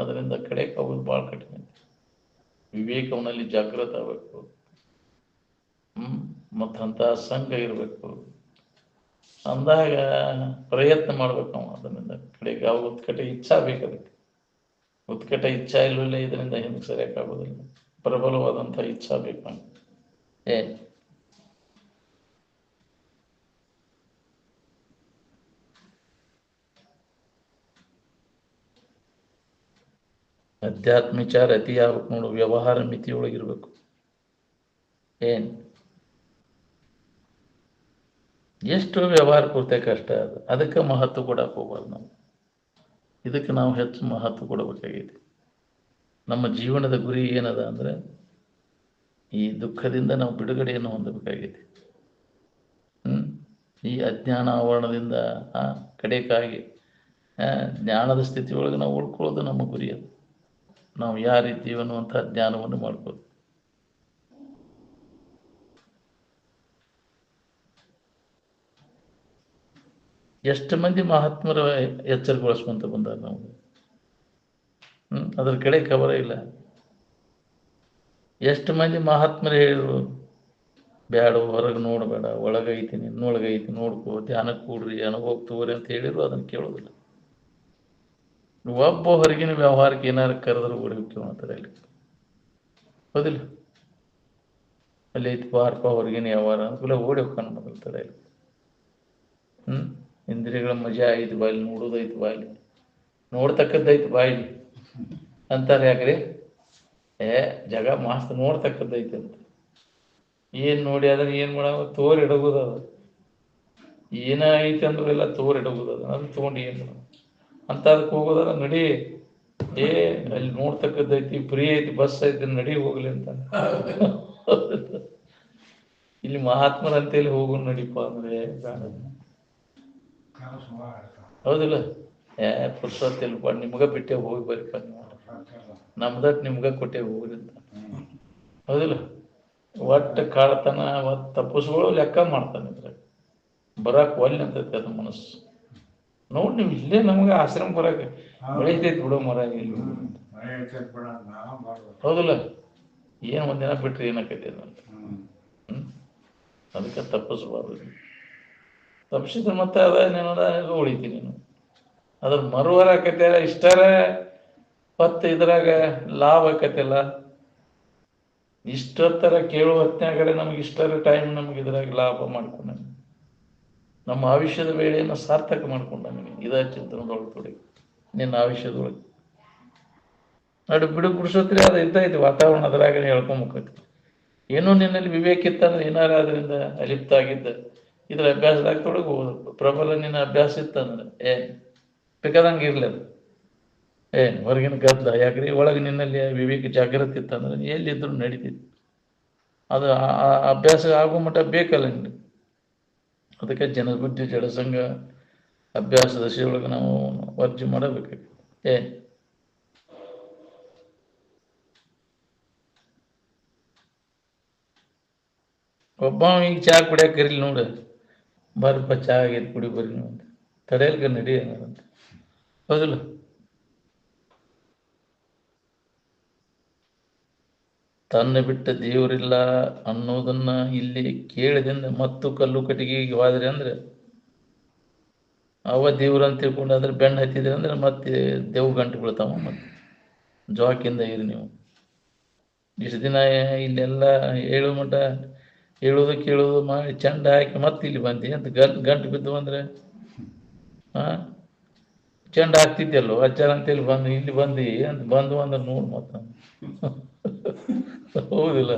ಅದರಿಂದ ಕಡೆಗೆ ಹೋಗೋದು ಭಾಳ ಕಠಿಣ. ವಿವೇಕವನಲ್ಲಿ ಜಾಗೃತ ಆಗಬೇಕು. ಮತ್ತಂತ ಸಂಘ ಇರಬೇಕು. ಅಂದಾಗ ಪ್ರಯತ್ನ ಮಾಡ್ಬೇಕು ನಾವು ಅದರಿಂದ ಕಡೆಗೆ. ಯಾವ ಉತ್ಕಟ ಇಚ್ಛಾ ಬೇಕು ಅದಕ್ಕೆ. ಉತ್ಕಟ ಇಚ್ಛಾ ಇಲ್ಲವಲ್ಲ ಇದರಿಂದ ಹಿಂದೆ ಸರಿಯಾಕಾಗೋದಿಲ್ಲ. ಪ್ರಬಲವಾದಂಥ ಇಚ್ಛಾ ಬೇಕು ನಮ್ಗೆ. ಏನ್ ಅಧ್ಯಾತ್ಮ ವಿಚಾರ ಅತಿ ಆಗ್ಬೇಕು ನೋಡು. ವ್ಯವಹಾರ ಮಿತಿಯೊಳಗಿರ್ಬೇಕು. ಏನ್ ಎಷ್ಟು ವ್ಯವಹಾರ ಪೂರ್ತಿ ಕಷ್ಟ ಅದು. ಅದಕ್ಕೆ ಮಹತ್ವ ಕೊಡಕ್ಕೆ ಹೋಗ್ಬಾರ್ದು ನಾವು. ಇದಕ್ಕೆ ನಾವು ಹೆಚ್ಚು ಮಹತ್ವ ಕೊಡಬೇಕಾಗಿದೆ. ನಮ್ಮ ಜೀವನದ ಗುರಿ ಏನದ ಅಂದ್ರೆ ಈ ದುಃಖದಿಂದ ನಾವು ಬಿಡುಗಡೆಯನ್ನು ಹೊಂದಬೇಕಾಗಿದೆ. ಈ ಅಜ್ಞಾನ ಆವರಣದಿಂದ ಕಡೆಕಾಗಿ ಜ್ಞಾನದ ಸ್ಥಿತಿಯೊಳಗೆ ನಾವು ಉಳ್ಕೊಳ್ಳೋದು ನಮ್ಮ ಗುರಿ. ಅದು ನಾವು ಯಾರಿದ್ದೀವಿ ಅನ್ನುವಂಥ ಜ್ಞಾನವನ್ನು ಮಾಡ್ಬೋದು. ಎಷ್ಟು ಮಂದಿ ಮಹಾತ್ಮರ ಎಚ್ಚರಗೊಳಿಸ್ಕೊಂತ ಬಂದಾರ ನಾವು. ಅದ್ರ ಕಡೆ ಖಬರ ಇಲ್ಲ. ಎಷ್ಟು ಮಂದಿ ಮಹಾತ್ಮರು ಹೇಳಿದ್ರು, ಬೇಡ ಹೊರಗೆ ನೋಡಬೇಡ, ಒಳಗೈತಿ ನಿನ್ನೊಳಗೈತಿ ನೋಡ್ಕೋ, ಧ್ಯಾನಕ್ಕೆ ಕೂಡ್ರಿ, ಅನುಭವಕ್ಕೆ ತಗೋರಿ ಅಂತ ಹೇಳಿದ್ರು ಅದನ್ನು ಕೇಳೋದಿಲ್ಲ. ಒಬ್ಬ ಹೊರಗಿನ ವ್ಯವಹಾರಕ್ಕೆ ಏನಾರು ಕರೆದ್ರೆ ಓಡಿಬಿಟ್ಟು ಅಂತಾರೆ ಅಲ್ಲಿ. ಹೌದಿಲ್ಲ? ಅಲ್ಲಿ ಐತಿ ಪಾರ್ಪ ಹೊರಗಿನ ವ್ಯವಹಾರ ಅಂದ್ಕೂಲೆ ಓಡಿ ಹೋಗ್ಕೊಂಡು ಬಂದಿರ್ತಾರೆ ಅಲ್ಲಿ. ಇಂದ್ರಿಯಗಳ ಮಜಾ ಐತಿ ಬಾಯಲ್ಲಿ, ನೋಡೋದೈತಿ ಬಾಯಲ್ಲಿ, ನೋಡ್ತಕ್ಕದ್ದೈತಿ ಬಾಯಲ್ಲಿ ಅಂತಾರೆ. ಯಾಕ್ರಿ? ಜಗ ಮಾಸ್ತ್ ನೋಡ್ತಕ್ಕದ್ದೈತಿ ಅಂತ. ಏನು ನೋಡಿ ಅದನ್ನ ಏನು ಮಾಡೋ ತೋರ್ ಇಡಗೋದದ. ಏನ ಐತಿ ಅಂದ್ರೂ ಎಲ್ಲ ತೋರ್ ಇಡಗೋದದ. ಅದನ್ನ ತೊಗೊಂಡು ಏನು ಮಾಡೋದು ಅಂತ ಅದಕ್ಕೆ ಹೋಗೋದಲ್ಲ. ನಡಿ, ಅಲ್ಲಿ ನೋಡ್ತಕ್ಕದ್ದೈತಿ, ಫ್ರೀ ಐತಿ, ಬಸ್ ಐತಿ, ನಡಿ ಹೋಗ್ಲಿ ಅಂತ. ಇಲ್ಲಿ ಮಹಾತ್ಮರಂತೇಳಿ ಹೋಗು ನಡಿಪ ಅಂದ್ರೆ ಬೇಡ. ಹೌದಿಲ್ಲ? ಪುರುಷತ್ತಿಲ್ಪ ನಿಮ್ಗ ಬಿಟ್ಟೆ ಹೋಗಿ ಬರಿಪ, ನಮ್ದಟ್ ನಿಮ್ಗ ಕೊಟ್ಟೆ ಹೋಗ್ರಿ ಅಂತ. ಹೌದಿಲ್ಲ? ಒಟ್ಟು ಕಾಡ್ತಾನ, ಒಟ್ಟು ತಪ್ಪಿಸ್ಗಳು ಲೆಕ್ಕ ಮಾಡ್ತಾನೆ. ಇದ್ರೆ ಬರಾಕ್ ಒಲ್ಲೆ ಅಂತೈತಿ ಅದು ಮನಸ್ಸು. ನೋಡಿ ನೀವು ಇಲ್ಲೇ ನಮ್ಗೆ ಆಶ್ರಮ ಬರಾಕ ಬೆಳೀತೈತಿ ಬಿಡೋ ಮರ ಇಲ್ಲಿ. ಹೌದಿಲ್ಲ? ಏನು ಒಂದಿನ ಬಿಟ್ರೆ ಏನಾಕೈತಿ ಅದಂತ. ಅದಕ್ಕೆ ತಪ್ಪಿಸ್ಬಾರ್ದು. ತಪ್ಪಿಸಿದ್ರೆ ಮತ್ತೆ ಅದೇನೇನದ ಉಳಿತೀನಿ ನೀನು. ಅದ್ರ ಮರುವರ ಆಕೈತೆ ಇಷ್ಟರ ಹೊತ್ತು ಇದ್ರಾಗ ಲಾಭ ಆಕೈತಿಲ್ಲ. ಇಷ್ಟೊತ್ತರ ಕೇಳುವ ಹೊತ್ತಿನಾಗಡೆ ನಮ್ಗೆ ಇಷ್ಟರ ಟೈಮ್ ನಮ್ಗೆ ಇದ್ರಾಗ ಲಾಭ ಮಾಡ್ಕೊಂಡ, ನಮ್ಮ ಆಯುಷ್ಯದ ವೇಳೆಯನ್ನು ಸಾರ್ಥಕ ಮಾಡ್ಕೊಂಡ. ನಿಮಗೆ ಇದ ಚಿಂತನದೊಳಗೆ ತೊಡಿ ನಿನ್ನ ಆಯುಷ್ಯದೊಳಗೆ ನಡು ಬಿಡು ಬಿಡಿಸೋತ್ರಿ. ಅದು ಇರ್ತೈತಿ ವಾತಾವರಣ, ಅದರಾಗ ಹೇಳ್ಕೊಂಬಕೈತಿ. ಏನೋ ನಿನ್ನಲ್ಲಿ ವಿವೇಕ ಇತ್ತಂದ್ರೆ ಏನಾರ ಅದರಿಂದ ಅಲಿಪ್ತ ಆಗಿದ್ದ ಇದ್ರ ಅಭ್ಯಾಸದಾಗ ತೊಡಗಿ ಹೋಗೋದು. ಪ್ರಬಲ ನಿನ್ನ ಅಭ್ಯಾಸ ಇತ್ತಂದ್ರೆ ಬೇಕಾದಂಗೆ ಇರ್ಲಿ ಅದು. ಹೊರಗಿನ ಗದ್ದಲ ಯಾಕ್ರಿ? ಒಳಗೆ ನಿನ್ನಲ್ಲಿ ವಿವೇಕ ಜಾಗೃತಿ ಇತ್ತಂದ್ರೆ ಎಲ್ಲಿದ್ರು ನಡೀತಿತ್ತು. ಅದು ಅಭ್ಯಾಸ ಆಗೋ ಮಟ್ಟ ಬೇಕಲ್ಲ ನಿನ್ಗೆ. ಅದಕ್ಕೆ ಜನಬುದ್ಧಿ ಜಡಸಂಗ ಅಭ್ಯಾಸ ದಶೆಯೊಳಗೆ ನಾವು ವರ್ಜಿ ಮಾಡಬೇಕಾಗ್ತದೆ. ಒಬ್ಬ ಈಗ ಚಹಾ ಕುಡಿಯಕ್ಕೆ ಕರಿಲಿ ನೋಡು, ಬರ್ಪ ಚಹಾ ಆಗೈತೆ ಕುಡಿ ಬರ್ರಿ ನೀವು ಅಂತ. ತಡೆಯಲ್ಕ ನಡಿ ಅಂತ. ಹೌದಿಲ್ಲ? ತನ್ನ ಬಿಟ್ಟ ದೇವರಿಲ್ಲ ಅನ್ನೋದನ್ನ ಇಲ್ಲಿ ಕೇಳಿದಿಂದ ಮತ್ತು ಕಲ್ಲು ಕಟ್ಟಿಗೆಗೆ ಹೋದ್ರಿ ಅಂದ್ರೆ ಅವ ದೇವ್ರ ಅಂತ ತಿಳ್ಕೊಂಡು ಅದ್ರ ಬೆನ್ನು ಹತ್ತಿದ್ರಿ ಅಂದ್ರೆ ಮತ್ತೆ ದೇವ್ ಗಂಟು ಬೀಳ್ತಾವ. ಮತ್ತೆ ಜೋಕಿಂದ ಇರಿ ನೀವು. ಇಷ್ಟು ದಿನ ಇಲ್ಲೆಲ್ಲ ಹೇಳೋ ಮಟ್ಟ ಹೇಳೋದು ಕೇಳೋದು ಮಾಡಿ ಚಂಡ ಹಾಕಿ ಮತ್ತೆ ಇಲ್ಲಿ ಬಂದಿ ಅಂತ ಗಂಟು ಬಿದ್ದು ಅಂದ್ರೆ ಚಂಡ ಹಾಕ್ತಿದ್ದಲ್ಲೋ ಅಜ್ಜಾರ ಅಂತೇಳಿ ಬಂದು ಇಲ್ಲಿ ಬಂದು ಅಂತ ಬಂದು ಅಂದ್ರೆ ನೋಡು ಮತ್ತ. ಹೌದಿಲ್ಲ?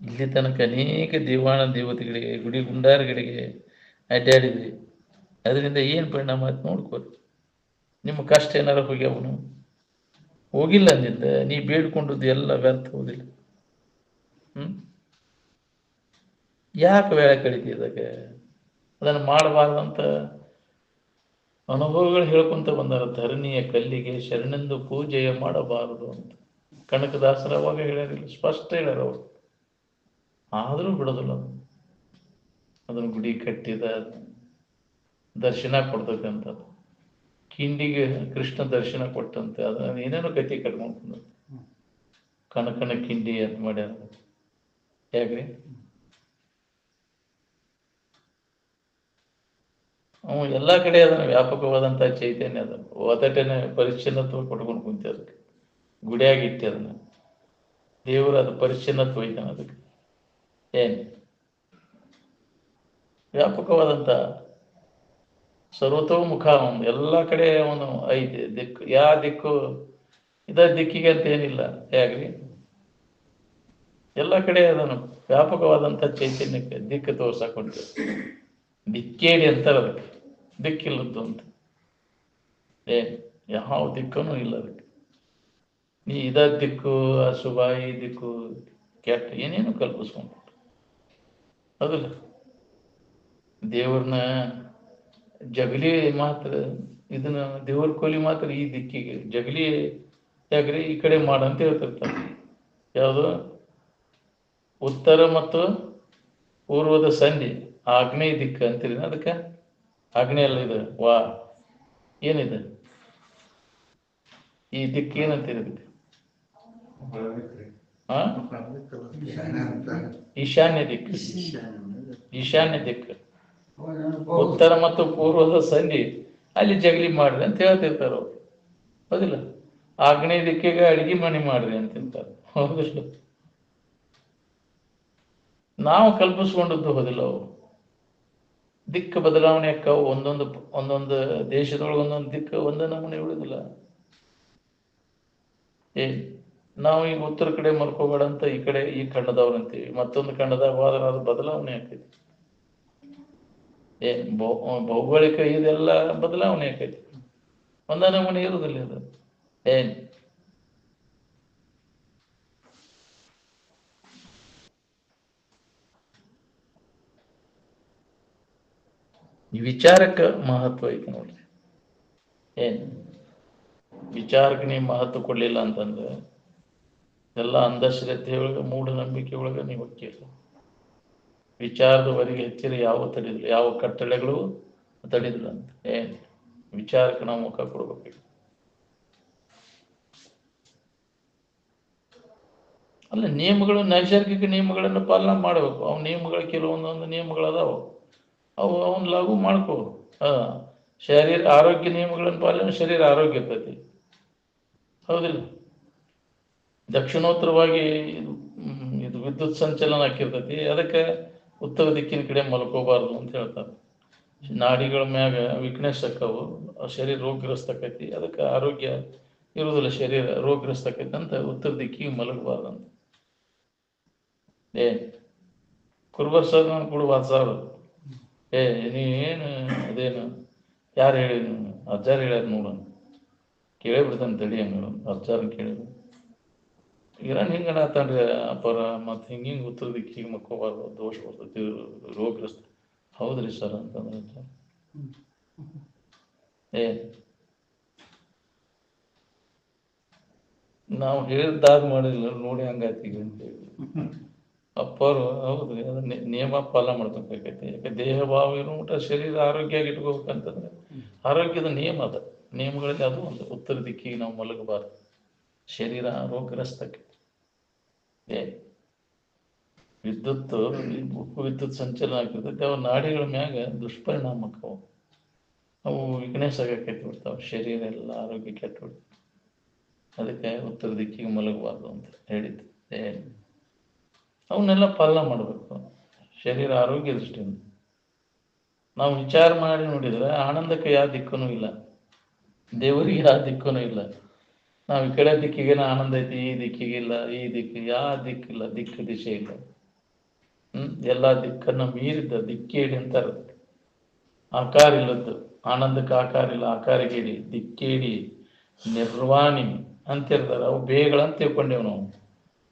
ಇಲ್ಲಿ ತನಕ ಅನೇಕ ದೇವಾಣ ದೇವತೆಗಳಿಗೆ, ಗುಡಿ ಗುಂಡಾರಗಳಿಗೆ ಅಡ್ಡಾಡಿದ್ರಿ. ಅದರಿಂದ ಏನು ಪರಿಣಾಮ ಆಯ್ತು ನೋಡ್ಕೋರಿ. ನಿಮ್ಮ ಕಷ್ಟ ಏನಾರ ಹೋಗ್ಯಾವನು? ಹೋಗಿಲ್ಲ ಅಂದಿದ್ದ ನೀ ಬೇಡ್ಕೊಂಡದ್ದು ಎಲ್ಲ ವ್ಯರ್ಥ. ಹೋದಿಲ್ಲ? ಯಾಕೆ ವೇಳೆ ಕಳಿತೀಯದಾಗ? ಅದನ್ನು ಮಾಡಬಾರ್ದಂತ ಅನುಭವಗಳು ಹೇಳ್ಕೊಂತ ಬಂದಾರ. ಧರಣಿಯ ಕಲ್ಲಿಗೆ ಶರಣೆಂದು ಪೂಜೆಯ ಮಾಡಬಾರದು ಅಂತ ಕನಕದಾಸರ ಅವಾಗ ಹೇಳ್ಯಾರಿಲ್ಲ, ಸ್ಪಷ್ಟ ಹೇಳ್ಯಾರ ಅವರು. ಆದರೂ ಬಿಡೋದಿಲ್ಲ. ಅದನ್ನು ಗುಡಿ ಕಟ್ಟಿದ ದರ್ಶನ ಕೊಡ್ತೈತೆ ಅಂತ. ಕಿಂಡಿಗೆ ಕೃಷ್ಣ ದರ್ಶನ ಕೊಟ್ಟಂತೆ, ಅದ ಏನೇನೋ ಕತಿ ಕಟ್ಕೊಂಡು ಕಣಕಣ ಕಿಂಡಿ ಅಂತ ಮಾಡ್ಯಾರ. ಹೇಗ್ರಿ ಅವ ಎಲ್ಲ ಕಡೆ ಅದನ್ನ ವ್ಯಾಪಕವಾದಂಥ ಚೈತನ್ಯ ಅದ. ಒತಟನೆ ಪರಿಚ್ಛನ್ನತ್ವ ಕೊಟ್ಕೊಂಡು ಕುಂತ ಅದಕ್ಕೆ ಗುಡಿಯಾಗಿಟ್ಟು ಅದನ್ನ ದೇವರು ಅದು ಪರಿಚ್ಛನ್ನತ್ವ ಐತಾನ ಅದಕ್ಕೆ. ಏನು ವ್ಯಾಪಕವಾದಂಥ ಸರ್ವತೋಮುಖ ಅವನು, ಎಲ್ಲ ಕಡೆ ಅವನು ಐತಿ ದಿಕ್ಕು. ಯಾವ ದಿಕ್ಕು ಇದ ದಿಕ್ಕಿಗೆ ಅಂತ ಏನಿಲ್ಲ. ಹೇಗ್ರಿ ಎಲ್ಲ ಕಡೆ ಅದನ್ನು ವ್ಯಾಪಕವಾದಂಥ ಚೈತನ್ಯಕ್ಕೆ ದಿಕ್ಕು ತೋರ್ಸಾಕೊಂಡು ದಿಕ್ಕೇಡಿ ಅಂತಾರೆ ಅದಕ್ಕೆ, ದಿಕ್ಕಿಲ್ಲದ್ದು ಅಂತ. ಏನು ಯಾವ ದಿಕ್ಕೂ ಇಲ್ಲ ಅದಕ್ಕೆ. ನೀ ಇದ ದಿಕ್ಕು ಅಶುಭ, ಈ ದಿಕ್ಕು ಕೆಟ್ಟ ಏನೇನು ಕಲ್ಪಿಸ್ಕೊಂಡು ಅದಲ್ಲ. ದೇವ್ರನ್ನ ಜಗಲಿ ಮಾತ್ರ ಇದನ್ನ ದೇವ್ರ ಕೋಲಿ ಮಾತ್ರ ಈ ದಿಕ್ಕಿಗೆ ಜಗಲಿ ಯಾಕ್ರಿ ಈ ಕಡೆ ಮಾಡಂತ ಹೇಳ್ತಿರ್ತಾರೆ. ಯಾವುದು ಉತ್ತರ ಮತ್ತು ಪೂರ್ವದ ಸಂಧಿ ಆಗ್ನೇಯ ದಿಕ್ಕ ಅಂತೀರಿ. ಅದಕ್ಕೆ ಆಗ್ನೇಯ ಅಲ್ಲ ಇದು, ವಾ ಏನಿದೆ ಈ ದಿಕ್ಕು ಏನಂತೀರಿ ಅದಕ್ಕೆ? ಈಶಾನ್ಯ ದಿಕ್ಕು. ಈಶಾನ್ಯ ದಿಕ್ಕು ಉತ್ತರ ಮತ್ತು ಪೂರ್ವದ ಸಂಧಿ ಅಲ್ಲಿ ಜಗಲಿ ಮಾಡ್ರಿ ಅಂತ ಹೇಳ್ತಿರ್ತಾರ ಅವ್ರು. ಹೌದಿಲ್ಲ? ಆಗ್ನೇಯ ದಿಕ್ಕಿಗೆ ಅಡಿಗೆ ಮನೆ ಮಾಡ್ರಿ ಅಂತಿರ್ತಾರೆ. ಹೌದಿಲ್ಲ? ನಾವು ಕಲ್ಪಿಸ್ಕೊಂಡದ್ದು ಹೌದಿಲ್ಲ. ಅವು ದಿಕ್ಕು ಬದಲಾವಣೆ ಅಕ್ಕವು. ಒಂದೊಂದು ದೇಶದೊಳಗೆ ಒಂದೊಂದು ದಿಕ್ಕು ಒಂದೇ ನಮೂನೆ ಉಳಿದಿಲ್ಲ. ನಾವು ಈಗ ಉತ್ತರ ಕಡೆ ಮಲ್ಕೋಬೇಡ ಅಂತ ಈ ಕಡೆ ಈ ಖಂಡದವ್ರು ಅಂತೀವಿ, ಮತ್ತೊಂದು ಖಂಡದಾಗ ಹೋದ್ರೆ ಅದು ಬದಲಾವಣೆ ಆಕೈತಿ. ಭೌಗೋಳಿಕ ಇದೆಲ್ಲ ಬದಲಾವಣೆ ಆಕೈತಿ. ಒಂದೇ ನಮೂನೆ ಇರುದಿಲ್ಲ ಅದು. ಈ ವಿಚಾರಕ್ಕೆ ಮಹತ್ವ ಐತಿ ನೋಡ್ರಿ. ವಿಚಾರಕ್ಕೆ ನೀವು ಮಹತ್ವ ಕೊಡ್ಲಿಲ್ಲ ಅಂತಂದ್ರೆ ಎಲ್ಲ ಅಂಧಶ್ರದ್ಧೆ ಒಳಗೆ ಮೂಢನಂಬಿಕೆ ಒಳಗೆ ನೀವು ಹೊಕ್ಕಿಲ್ಲ. ವಿಚಾರದವರೆಗೆ ಹೆಚ್ಚಿರ ಯಾವ ತಡಿದಿಲ್ಲ, ಯಾವ ಕಟ್ಟಳೆಗಳು ತಡಿದಿಲ್ಲ ಅಂತ. ವಿಚಾರಕ್ಕೆ ನಾವು ಮುಖ ಕೊಡ್ಬೇಕು. ಅಲ್ಲ, ನಿಯಮಗಳು ನೈಸರ್ಗಿಕ ನಿಯಮಗಳನ್ನು ಪಾಲನೆ ಮಾಡಬೇಕು. ಅವು ನಿಯಮಗಳು ಕೆಲವೊಂದೊಂದು ನಿಯಮಗಳದಾವ, ಅವು ಅವನ್ನ ಲಾಗು ಮಾಡ್ಕೋ. ಶರೀರ ಆರೋಗ್ಯ ನಿಯಮಗಳನ್ನು ಪಾಲನೆ ಶರೀರ ಆರೋಗ್ಯ ಇರ್ತೈತಿ. ಹೌದಿಲ್ಲ? ದಕ್ಷಿಣೋತ್ತರವಾಗಿ ಇದು ವಿದ್ಯುತ್ ಸಂಚಲನ ಹಾಕಿರ್ತೈತಿ. ಅದಕ್ಕೆ ಉತ್ತರ ದಿಕ್ಕಿನ ಕಡೆ ಮಲ್ಕೋಬಾರ್ದು ಅಂತ ಹೇಳ್ತಾರೆ. ನಾಡಿಗಳ ಮ್ಯಾಗ ವೀಕ್ನೆಸ್ ಆಕ್ಕವು, ಶರೀರ ರೋಗಗ್ರಸ್ತ ಆಕೈತಿ. ಅದಕ್ಕೆ ಆರೋಗ್ಯ ಇರುವುದಿಲ್ಲ, ಶರೀರ ರೋಗಗ್ರಸ್ತ ಆಕೈತಿ ಅಂತ ಉತ್ತರ ದಿಕ್ಕಿಗೆ ಮಲಗಬಾರ್ದು ಅಂತ. ಕುರುಬರ್ ಸರ್ ನಾನು ಕೊಡುವ ಸರ್, ನೀವೇನು ಅದೇನು ಯಾರು ಹೇಳಿ ಅಜ್ಜಾರು ಹೇಳ್ಯಾರ ನೋಡೋಣ, ಕೇಳಿಬಿಡ್ತಾನೆ ತಡಿ. ಹಂಗ ಅಜ್ಜಾರನ್ ಕೇಳಿದ್ರು ಇರಾನ್ ಹಿಂಗಣ ಆತನ್ರಿ ಅಪ್ಪರ, ಮತ್ತು ಹಿಂಗೆ ಉತ್ತರ ದಿಕ್ಕಿಗೆ ಮಕ್ಕೋಬಾರ್ದು, ದೋಷ ಬರ್ತೈತಿ, ರೋಗಗ್ರಸ್ತ. ಹೌದ್ರಿ ಸರ್ ಅಂತಂದ್ರೆ ನಾವು ಹೇಳಿದ್ದಾದ ಮಾಡಿಲ್ಲ ನೋಡಿ ಹಂಗಾಯ್ತೀವಿ ಅಂತೇಳಿ ಅಪ್ಪರು. ಹೌದ್ರಿ, ಅದನ್ನ ನಿಯಮ ಪಾಲನೆ ಮಾಡ್ಕೊಬೇಕೈತಿ. ಯಾಕೆ ದೇಹ ಭಾವ ಇರೋ ಊಟ ಶರೀರ ಆರೋಗ್ಯವಾಗಿ ಇಟ್ಕೋಬೇಕಂತಂದ್ರೆ ಆರೋಗ್ಯದ ನಿಯಮ ಅದ. ನಿಯಮಗಳಲ್ಲಿ ಅದು ಒಂದು. ಉತ್ತರ ದಿಕ್ಕಿಗೆ ನಾವು ಮಲಗಬಾರ್ದು, ಶರೀರ ರೋಗಗ್ರಸ್ತಕ್ಕೆ. ವಿದ್ಯುತ್ ಸಂಚಲನ ಆಗಿರ್ತೈತಿ. ಅವು ನಾಡಿಗಳ ಮ್ಯಾಗ ದುಷ್ಪರಿಣಾಮಕ್ಕವು, ಅವು ವೀಕ್ನೆಸ್ ಆಗಕೈತಿ ಬಿಡ್ತಾವ. ಶರೀರ ಎಲ್ಲ ಆರೋಗ್ಯ ಕೆಟ್ಟು ಬಿಡ್ತಾವ. ಅದಕ್ಕೆ ಉತ್ತರ ದಿಕ್ಕಿಗೆ ಮಲಗಬಾರ್ದು ಅಂತ ಹೇಳಿದ್ದು. ಅವನ್ನೆಲ್ಲ ಪಾಲನೆ ಮಾಡಬೇಕು ಶರೀರ ಆರೋಗ್ಯ ದೃಷ್ಟಿಯಿಂದ. ನಾವು ವಿಚಾರ ಮಾಡಿ ನೋಡಿದ್ರೆ ಆನಂದಕ್ಕೆ ಯಾವ ದಿಕ್ಕೂ ಇಲ್ಲ, ದೇವರಿಗೆ ಯಾವ ದಿಕ್ಕೂ ಇಲ್ಲ. ನಾವು ಈ ಕಡೆ ದಿಕ್ಕಿಗೇನ ಆನಂದ ಐತಿ, ಈ ದಿಕ್ಕಿಗಿಲ್ಲ, ಈ ದಿಕ್ಕು ಯಾವ ದಿಕ್ಕಿಲ್ಲ, ದಿಕ್ಕು ದಿಶೆ ಇಲ್ಲ. ಎಲ್ಲ ದಿಕ್ಕನ್ನು ಮೀರಿದ್ದ ದಿಕ್ಕೇಡಿ ಅಂತಾರೆ. ಆಕಾರ ಇಲ್ಲದ್ದು, ಆನಂದಕ್ಕೆ ಆಕಾರ ಇಲ್ಲ, ಆಕಾರಗೇಡಿ, ದಿಕ್ಕೇಡಿ, ನಿರ್ವಾಣಿ ಅಂತಿರ್ತಾರೆ. ಅವು ಬೇಗಳಂತ ತಿಳ್ಕೊಂಡೇವು ನಾವು.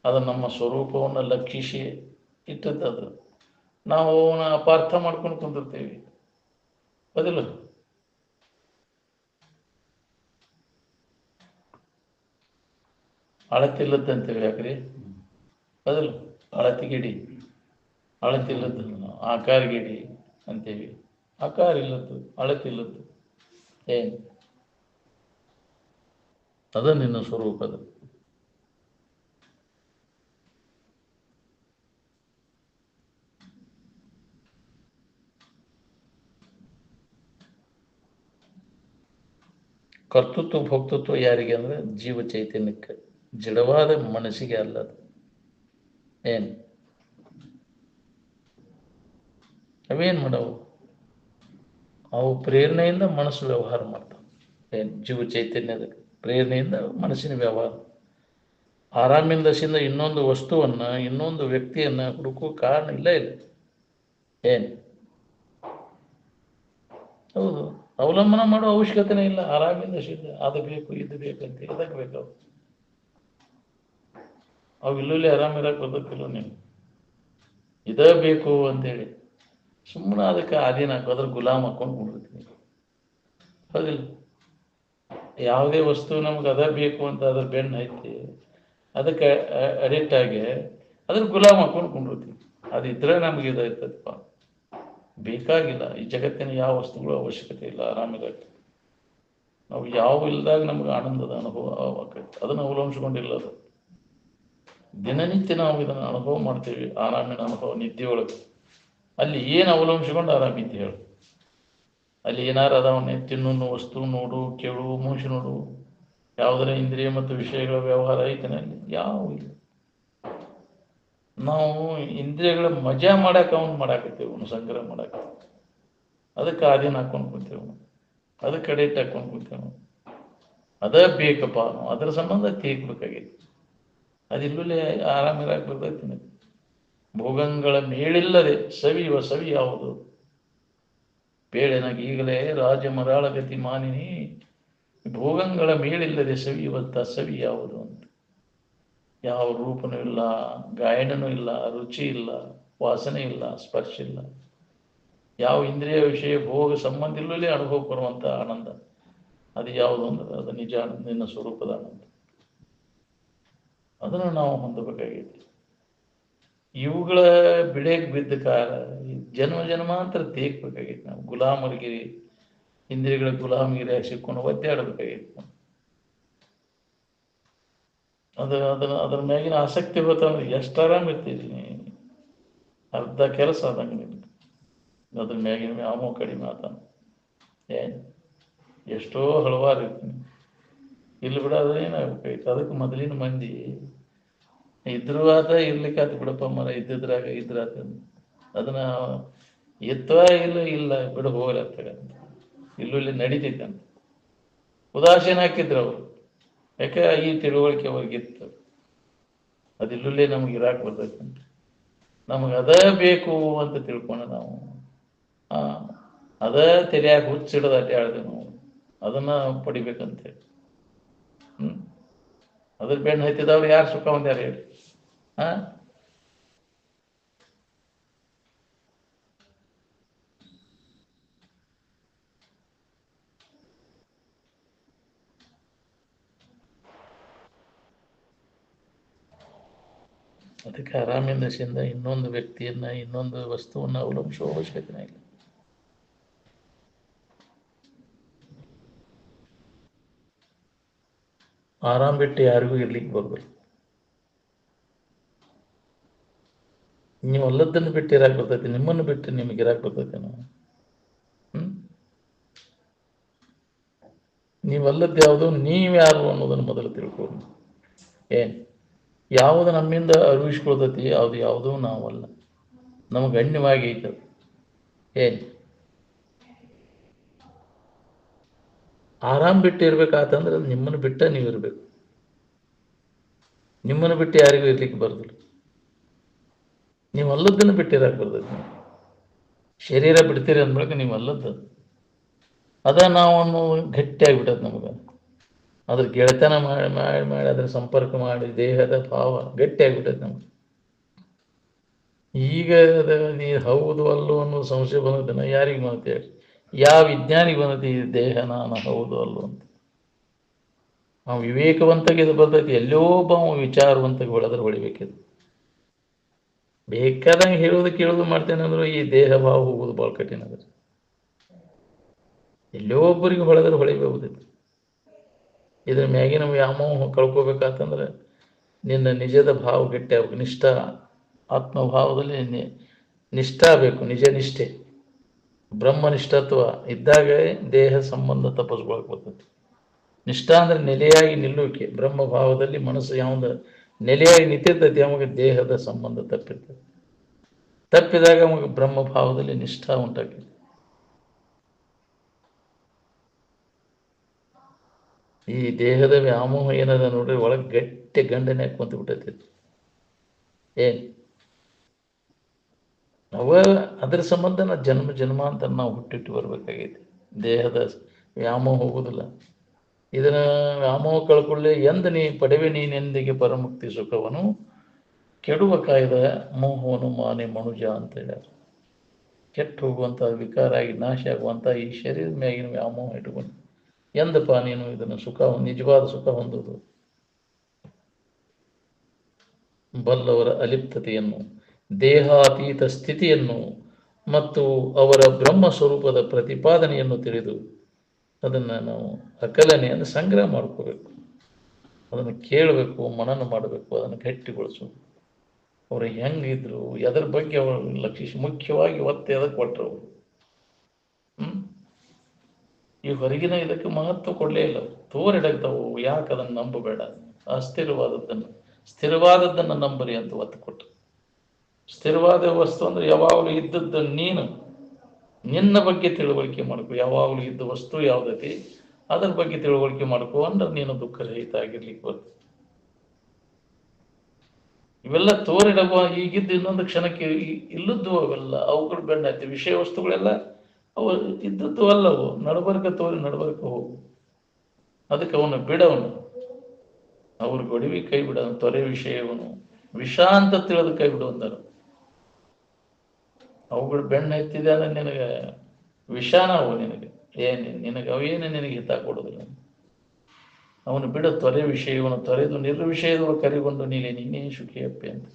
ಅದು ನಮ್ಮ ಸ್ವರೂಪವನ್ನು ಲಕ್ಷಿಸಿ ಇಟ್ಟದ್ದು. ನಾವು ಅವನ್ನ ಅಪಾರ್ಥ ಮಾಡ್ಕೊಂಡು ಕುಂದಿರ್ತೀವಿ. ಬದಿಲ್ಲ? ಅಳತಿಲ್ಲದ್ದು ಅಂತೇಳಿ ಯಾಕ್ರಿ? ಬದಲು ಅಳತಿಗಿಡಿ, ಅಳತಿಲ್ಲದ್ದು ಆಕಾರಗಿಡಿ ಅಂತೇವಿ. ಆಕಾರ ಇಲ್ಲದ್ದು, ಅಳತಿಲ್ಲದ್ದು. ಏನು ಅದ ನಿನ್ನ ಸ್ವರೂಪದ. ಕರ್ತೃತ್ವ ಭೋಕ್ತೃತ್ವ ಯಾರಿಗೆ ಅಂದ್ರೆ ಜೀವ ಚೈತನ್ಯಕ್ಕೆ, ಜಡವಾದ ಮನಸ್ಸಿಗೆ ಅಲ್ಲ ಅದು. ಏನು ಅವೇನು ಮಾಡವು? ಅವು ಪ್ರೇರಣೆಯಿಂದ ಮನಸ್ಸು ವ್ಯವಹಾರ ಮಾಡ್ತಾವೆ. ಏನು ಜೀವ ಚೈತನ್ಯದ ಪ್ರೇರಣೆಯಿಂದ ಮನಸ್ಸಿನ ವ್ಯವಹಾರ. ಆರಾಮಿನ ದಶೆಯಿಂದ ಇನ್ನೊಂದು ವಸ್ತುವನ್ನು, ಇನ್ನೊಂದು ವ್ಯಕ್ತಿಯನ್ನು ಹುಡುಕೋ ಕಾರಣ ಇಲ್ಲ. ಏನು ಹೌದು, ಅವಲಂಬನ ಮಾಡೋ ಅವಶ್ಯಕತೆನೇ ಇಲ್ಲ. ಆರಾಮಿನ ದಶೆಯಿಂದ ಅದು ಬೇಕು ಇದು ಬೇಕಂತ ಎದಕ್ಕೆ ಬೇಕು? ಅವು ಇಲ್ಲೂ ಆರಾಮಿರಕ್ಕೆ ಬರ್ತಕ್ಕಿಲ್ಲ. ನೀವು ಇದೇ ಬೇಕು ಅಂತೇಳಿ ಸುಮ್ಮನೆ ಅದಕ್ಕೆ ಅಧೀನ ಹಾಕೋ, ಅದ್ರ ಗುಲಾಮ್ ಹಾಕೊಂಡು ಕುಡಿರ್ತೀನಿ. ಹೌದಿಲ್ಲ? ಯಾವುದೇ ವಸ್ತು ನಮ್ಗೆ ಅದ ಬೇಕು ಅಂತ ಅದ್ರ ಬೆನ್ನು ಐತಿ, ಅದಕ್ಕೆ ಅಡಿಕ್ಟ್ ಆಗಿ ಅದ್ರ ಗುಲಾಮ್ ಹಾಕೊಂಡು ಕುಂಡಿರ್ತೀವಿ. ಅದಿದ್ರೆ ನಮ್ಗೆ ಇದಾಯ್ತದಪ್ಪ. ಬೇಕಾಗಿಲ್ಲ ಈ ಜಗತ್ತಿನ ಯಾವ ವಸ್ತುಗಳು ಅವಶ್ಯಕತೆ ಇಲ್ಲ ಆರಾಮಿರಕ್ಕೆ. ನಾವು ಯಾವ ಇಲ್ದಾಗ ನಮ್ಗೆ ಆನಂದದ ಅನುಭವ ಆಕೈತಿ, ಅದನ್ನು ಅವಲಂಬಿಸ್ಕೊಂಡಿಲ್ಲ. ಅದು ದಿನನಿತ್ಯ ನಾವು ಇದನ್ನು ಅನುಭವ ಮಾಡ್ತೀವಿ. ಆರಾಮಿನ ಅನುಭವ ನಿದ್ದೆಯೊಳಗೆ. ಅಲ್ಲಿ ಏನು ಅವಲಂಬಿಸ್ಕೊಂಡು ಆರಾಮಿದ್ದೆ ಹೇಳು? ಅಲ್ಲಿ ಏನಾರು ಅದಾವನ್ನೇ ತಿನ್ನೋ ವಸ್ತು ನೋಡು, ಕೇಳು, ಮೂಸಿ ನೋಡು, ಯಾವುದರ ಇಂದ್ರಿಯ ಮತ್ತು ವಿಷಯಗಳ ವ್ಯವಹಾರ ಐತೇನೆ ಅಲ್ಲಿ? ಯಾವ ಇಲ್ಲ. ನಾವು ಇಂದ್ರಿಯಗಳ ಮಜಾ ಮಾಡಕ್ಕೆ ಅವನು ಮಾಡಾಕತ್ತೇವೆ, ಅವನು ಸಂಗ್ರಹ ಮಾಡಕ್ಕೆ. ಅದಕ್ಕೆ ಆಧೀನ ಹಾಕೊಂಡು ಕೂತೇವೆ, ಅದಕ್ಕೆ ಅಡಿಕ್ಟ್ ಹಾಕೊಂಡು ಕೂತೇವೆ. ಅದ ಬೇಕಪ್ಪ, ನಾವು ಅದರ ಸಂಬಂಧ ತೀರ್ಬೇಕಾಗೈತಿ. ಅದಿಲ್ಲೇ ಆರಾಮಿರಾಕ್ ಬರ್ತೈತಿ. ಭೋಗಗಳ ಮೇಳಿಲ್ಲದೆ ಸವಿಯುವ ಸವಿ ಯಾವುದು? ಬೇಳೆನಾಗಿ ಈಗಲೇ ರಾಜ ಮರಾಳಗತಿ ಮಾನಿನಿ, ಭೋಗಗಳ ಮೇಳಿಲ್ಲದೆ ಸವಿಯುವಂಥ ಸವಿ ಯಾವುದು ಅಂತ. ಯಾವ ರೂಪನೂ ಇಲ್ಲ, ಗಾಯನನೂ ಇಲ್ಲ, ರುಚಿ ಇಲ್ಲ, ವಾಸನೆ ಇಲ್ಲ, ಸ್ಪರ್ಶ ಇಲ್ಲ. ಯಾವ ಇಂದ್ರಿಯ ವಿಷಯ ಭೋಗ ಸಂಬಂಧ ಇಲ್ಲೇ ಅನುಭವ ಬರುವಂಥ ಆನಂದ ಅದು ಯಾವುದು ಅಂದ್ರೆ ಅದು ನಿಜ ನಿನ್ನ ಸ್ವರೂಪದ ಆನಂದ. ಅದನ್ನು ನಾವು ಹೊಂದಬೇಕಾಗೈತಿ. ಇವುಗಳ ಬಿಡೆಗೆ ಬಿದ್ದ ಕಾಲ ಜನ್ಮ ಜನ್ಮಾಂತರ ತೇಗ್ಬೇಕಾಗೈತಿ. ನಾವು ಗುಲಾಮರಿಗಿರಿ, ಇಂದ್ರಿಯಗಳ ಗುಲಾಮಗಿರಿ ಸಿಕ್ಕೊಂಡು ಒದ್ದಾಡಬೇಕಾಗೈತಿ. ಅದ್ರ ಮ್ಯಾಗಿನ ಆಸಕ್ತಿ ಗೊತ್ತಂದ್ರೆ ಎಷ್ಟು ಆರಾಮ ಇರ್ತಿದ್ದೀನಿ. ಅರ್ಧ ಕೆಲಸ ಆದಂಗೆ ನಿಮ್ಗೆ ಅದ್ರ ಮ್ಯಾಗಿನ ವ್ಯಾಮೋ ಕಡಿಮೆ ಆತ. ಏನು ಎಷ್ಟೋ ಹಲವಾರು ಇರ್ತೀನಿ ಇಲ್ಲಿ ಬಿಡ. ಅದೇನಾಗಬೇಕಾಯ್ತು? ಅದಕ್ಕೆ ಮೊದಲಿನ ಮಂದಿ ಇದ್ರೂ ಆತ ಇರ್ಲಿಕ್ಕೆ ಆತ ಬಿಡಪ್ಪ ಮರ, ಇದ್ದಿದ್ರಾಗ ಇದ್ರಾತ. ಅದನ್ನ ಎತ್ತವ ಇಲ್ಲ ಬಿಡ ಹೋಗ್ಲತ್ತಾಗ ಇಲ್ಲಿ ನಡೀತೈತಂತ ಉದಾಸೀನ ಹಾಕಿದ್ರು ಅವರು. ಯಾಕೆ? ಈ ತಿಳುವಳಿಕೆ ಅವ್ರಿಗಿತ್ತು. ಅದಿಲ್ಲೇ ನಮ್ಗೆ ಇರಾಕ್ ಬರ್ತೈತಂತ. ನಮಗೆ ಅದ ಬೇಕು ಅಂತ ತಿಳ್ಕೊಂಡು ನಾವು ಅದ ತೆರೆಯಾಗ ಹುಚ್ಚಿಡೋದು ಅಡ್ಡಾಡ್ದೆ ನಾವು ಅದನ್ನ ಪಡಿಬೇಕಂತೇಳಿ. ಅದ್ರ ಬೆನ್ನು ಹತ್ತಿದವ್ರು ಯಾರು ಸುಖ ಹೊಂದ್ಯಾರ ಹೇಳಿ? ಅದಕ್ಕೆ ಆರಾಮಿನ ದಶೆಯಿಂದ ಇನ್ನೊಂದು ವ್ಯಕ್ತಿಯನ್ನ, ಇನ್ನೊಂದು ವಸ್ತುವನ್ನು ಅವಲಂಬಿಸುವ ಅವಶ್ಯಕತೆ ಇಲ್ಲ. ಆರಾಮ್ ಬಿಟ್ಟು ಯಾರಿಗೂ ಇರ್ಲಿಕ್ಕೆ ಬರೋದಿಲ್ಲ. ನೀವು ಅಲ್ಲದನ್ನು ಬಿಟ್ಟು ಇರಾಕ್ ಬರ್ತೈತಿ, ನಿಮ್ಮನ್ನು ಬಿಟ್ಟು ನಿಮಗೆ ಇರಾಕ್ ಬರ್ತೈತಿ. ನೀವಲ್ಲದ್ದು ಯಾವುದು, ನೀವ್ಯಾರು ಅನ್ನೋದನ್ನು ಮೊದಲು ತಿಳ್ಕೊಂಡು. ಏನು ಯಾವುದು ನಮ್ಮಿಂದ ಅರಿವಿಸ್ಕೊಳ್ತೈತಿ, ಯಾವುದು ಯಾವುದೂ ನಾವಲ್ಲ, ನಮಗೆ ಗಣ್ಯವಾಗಿ ಐತದ. ಏನು ಆರಾಮ್ ಬಿಟ್ಟು ಇರ್ಬೇಕಾತಂದ್ರೆ ನಿಮ್ಮನ್ನು ಬಿಟ್ಟ ನೀವು ಇರಬೇಕು. ನಿಮ್ಮನ್ನು ಬಿಟ್ಟು ಯಾರಿಗೂ ಇರ್ಲಿಕ್ಕೆ ಬರೋದಿಲ್ಲ. ನೀವು ಅಲ್ಲದನ್ನು ಬಿಟ್ಟಿರಕ್ಕೆ ಬರ್ತೈತಿ. ಶರೀರ ಬಿಡ್ತೀರಿ ಅಂದ್ಮೇಲೆ ನೀವು ಅಲ್ಲದ್ದು ಅದ ನಾವು ಗಟ್ಟಿಯಾಗಿಬಿಟ್ಟದ ನಮಗೆ. ಅದ್ರ ಗೆಳೆತನ ಮಾಡಿ ಮಾಡಿ ಮಾಡಿ ಅದ್ರ ಸಂಪರ್ಕ ಮಾಡಿ ದೇಹದ ಭಾವ ಗಟ್ಟಿಯಾಗಿಬಿಟ್ಟೈತೆ ನಮ್ಗೆ. ಈಗ ಅದ ನೀ ಹೌದು ಅಲ್ಲೋ ಅನ್ನೋ ಸಂಶಯ ಬಂದದನ್ನ ಯಾರಿಗೆ ಮಾತೇಳಿ? ಯಾವ ವಿಜ್ಞಾನಿಗೆ ಬಂದೈತಿ ಈ ದೇಹ ನಾನು ಹೌದು ಅಲ್ಲೋ ಅಂತ? ನಾವು ವಿವೇಕವಂತಗೆ ಇದು ಬರ್ತೈತಿ. ಎಲ್ಲೋ ಒಬ್ಬ ವಿಚಾರವಂತಗೆ ಹೊಳೆದ್ರೆ ಹೊಳಿಬೇಕಿದು. ಬೇಕಾದಂಗೆ ಹೇಳೋದು ಕೇಳೋದು ಮಾಡ್ತೇನೆ ಅಂದ್ರೆ ಈ ದೇಹ ಭಾವ ಹೋಗೋದು ಭಾಳ ಕಠಿಣ ಅದ. ಎಲ್ಲೋ ಒಬ್ಬರಿಗೆ ಹೊಳೆದ್ರೆ ಹೊಳಿಬಹುದಿತ್ತು. ಇದ್ರ ಮ್ಯಾಗಿನ ವ್ಯಾಮೋಹ ಕಳ್ಕೋಬೇಕಾತಂದ್ರೆ ನಿನ್ನ ನಿಜದ ಭಾವ ಗಟ್ಟಿ ಆಗ್ಬೇಕು. ನಿಷ್ಠಾ ಆತ್ಮಭಾವದಲ್ಲಿ ನಿಷ್ಠಾ ಬೇಕು, ನಿಜ ನಿಷ್ಠೆ, ಬ್ರಹ್ಮನಿಷ್ಠತ್ವ ಇದ್ದಾಗ ದೇಹ ಸಂಬಂಧ ತಪ್ಪಿಸ್ಕೊಳಕ್ ಬರ್ತೈತಿ. ನಿಷ್ಠಾ ಅಂದ್ರೆ ನೆಲೆಯಾಗಿ ನಿಲ್ಲುವಿಕೆ. ಬ್ರಹ್ಮಭಾವದಲ್ಲಿ ಮನಸ್ಸು ಯಾವಂದ ನೆಲೆಯಾಗಿ ನಿಂತಿರ್ತೈತಿ, ಅವಾಗ ದೇಹದ ಸಂಬಂಧ ತಪ್ಪಿರ್ತೈತಿ. ತಪ್ಪಿದಾಗ ಅವಾಗ ಬ್ರಹ್ಮಭಾವದಲ್ಲಿ ನಿಷ್ಠಾ ಉಂಟಾಗ್ತೈತಿ. ಈ ದೇಹದ ವ್ಯಾಮೋಹ ಏನದ ನೋಡ್ರಿ, ಒಳಗೆ ಗಟ್ಟಿ ಗಂಡನೆ ಕುಂತ ಬಿಟ್ಟೈತಿ. ಏನ್ ಅದ್ರ ಸಂಬಂಧ ಜನ್ಮ ಜನ್ಮಾಂತರ ನಾವು ಹುಟ್ಟಿಟ್ಟು ಬರ್ಬೇಕಾಗೈತಿ. ದೇಹದ ವ್ಯಾಮೋಹ ಹೋಗುದಿಲ್ಲ. ಇದನ್ನ ವ್ಯಾಮೋಹ ಕಳ್ಕೊಳ್ಳಿ ಎಂದ ನೀ ಪಡೆವೆ ನೀನೆಂದಿಗೆ ಪರಮುಕ್ತಿ ಸುಖವನು, ಕೆಡುವ ಕಾಯ್ದ ಮೋಹವನು ಮಾನೆ ಮನುಜ ಅಂತ ಹೇಳ್ಯಾರ. ಕೆಟ್ಟು ಹೋಗುವಂಥ ವಿಕಾರ ಆಗಿ ನಾಶ ಆಗುವಂಥ ಈ ಶರೀರದ ಮ್ಯಾಗಿನ ವ್ಯಾಮೋಹ ಇಟ್ಕೊಂಡು ಎಂದಪ್ಪ ನೀನು ಇದನ್ನು ಸುಖ, ನಿಜವಾದ ಸುಖ ಹೊಂದುವುದು? ಬಲ್ಲವರ ಅಲಿಪ್ತತೆಯನ್ನು, ದೇಹಾತೀತ ಸ್ಥಿತಿಯನ್ನು ಮತ್ತು ಅವರ ಬ್ರಹ್ಮ ಸ್ವರೂಪದ ಪ್ರತಿಪಾದನೆಯನ್ನು ತಿಳಿದು ಅದನ್ನು ನಾವು ಅಕಲನೆಯನ್ನು ಸಂಗ್ರಹ ಮಾಡ್ಕೋಬೇಕು. ಅದನ್ನು ಕೇಳಬೇಕು, ಮನನ ಮಾಡಬೇಕು, ಅದನ್ನು ಗಟ್ಟಿಗೊಳಿಸಬೇಕು. ಅವರು ಹೆಂಗಿದ್ರು, ಎದರ ಬಗ್ಗೆ ಅವರು ಲಕ್ಷಿಸಿ, ಮುಖ್ಯವಾಗಿ ಒತ್ತು ಎದಕ್ಕೆ ಕೊಟ್ಟರು ಅವರು? ಈ ಹೊರಗಿನ ಇದಕ್ಕೆ ಮಹತ್ವ ಕೊಡಲೇ ಇಲ್ಲ. ತೋರಿಡಗ್ತಾವು, ಯಾಕೆ ಅದನ್ನು ನಂಬಬೇಡ, ಸ್ಥಿರವಾದದ್ದನ್ನು ನಂಬರಿ ಅಂತ ಒತ್ತು ಕೊಟ್ಟರು. ಸ್ಥಿರವಾದ ವಸ್ತು ಅಂದ್ರೆ ಯಾವಾಗಲೂ ಇದ್ದದ್ದು ನೀನು, ನಿನ್ನ ಬಗ್ಗೆ ತಿಳುವಳಿಕೆ ಮಾಡ್ಕೊ. ಯಾವಾಗಲೂ ಇದ್ದ ವಸ್ತು ಯಾವುದೈತಿ ಅದರ ಬಗ್ಗೆ ತಿಳುವಳಿಕೆ ಮಾಡ್ಕೊ ಅಂದ್ರೆ ನೀನು ದುಃಖರಹಿತ ಆಗಿರ್ಲಿಕ್ಕೆ ಬರ್ತದೆ. ಇವೆಲ್ಲ ತೋರಿಡಗುವ ಈಗಿದ್ದು ಇನ್ನೊಂದು ಕ್ಷಣಕ್ಕೆ ಇಲ್ಲದ್ದು ಅವೆಲ್ಲ ಅವುಗಳು ಬೆನ್ನೈತಿ. ವಿಷಯ ವಸ್ತುಗಳೆಲ್ಲ ಅವು ಇದ್ದದ್ದು ಅಲ್ಲವು. ನಡಬರ್ಕ ತೋರಿ ನಡಬರ್ಕ ಹೋಗು. ಅದಕ್ಕೆ ಅವನು ಬಿಡವನು, ಅವ್ರ ಗೊಡವಿ ಕೈ ಬಿಡ, ತೊರೆ ವಿಷಯವನು ವಿಷ ಅಂತ ತಿಳಿದು ಕೈ ಬಿಡು ಅಂದರು. ಅವುಗಳು ಬೆಣ್ಣ ಎತ್ತಿದೆ ಅಂದ್ರೆ ನಿನಗೆ ವಿಷಾನ ಅವು, ನಿನಗೆ ನಿನಗೆ ಅವೇನು ನಿನಗೆ ಹಿತ ಕೊಡುದಿಲ್ಲ. ಅವನು ಬಿಡ ತೊರೆ ವಿಷಯವನ್ನು ತೊರೆದು ನಿರ್ವಿಷಯದೊಳಗೆ ಕರಿಗೊಂಡು ನೀನೇ ಸುಖಿಯಪ್ಪೆ ಅಂತ.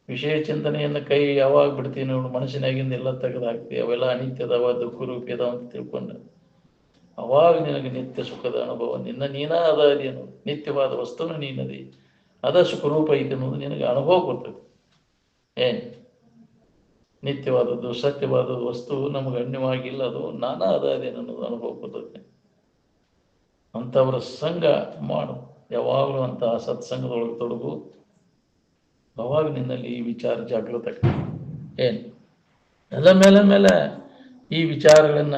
ವಿಷಯ ಚಿಂತನೆಯನ್ನು ಕೈ ಯಾವಾಗ ಬಿಡ್ತೀನಿ ನೋಡು, ಮನಸ್ಸಿನಾಗಿಂದ ಎಲ್ಲ ತೆಗೆದಾಕ್ತಿ. ಅವೆಲ್ಲ ಅನಿತ್ಯದವ, ದುಃಖ ರೂಪಿಯದವ ಅಂತ ತಿಳ್ಕೊಂಡ ಅವಾಗ ನಿನಗೆ ನಿತ್ಯ ಸುಖದ ಅನುಭವ. ನೀನ ಅದ ಅದೇನು ನಿತ್ಯವಾದ ವಸ್ತುನ ನೀನದಿ, ಅದ ಸುಖರೂಪ ಐತೆ ಅನ್ನೋದು ನಿನಗೆ ಅನುಭವ ಕೊಡ್ತದೆ. ನಿತ್ಯವಾದದ್ದು ಸತ್ಯವಾದ ವಸ್ತು ನಮಗೆ ಅನ್ಯವಾಗಿಲ್ಲ, ಅದು ನಾನಾ ಅದ ಅದೇನು ಅನ್ನೋದು ಅನುಭವ ಕೊಡ್ತದೆ. ಅಂಥವರ ಸಂಘ ಮಾಡು, ಯಾವಾಗಲೂ ಅಂತಹ ಸತ್ಸಂಗದೊಳಗೆ ತೊಡಗು. ಅವಾಗ ನಿನ್ನಲ್ಲಿ ಈ ವಿಚಾರ ಜಾಗೃತ. ಎಲ್ಲ ಮೇಲೆ ಈ ವಿಚಾರಗಳನ್ನ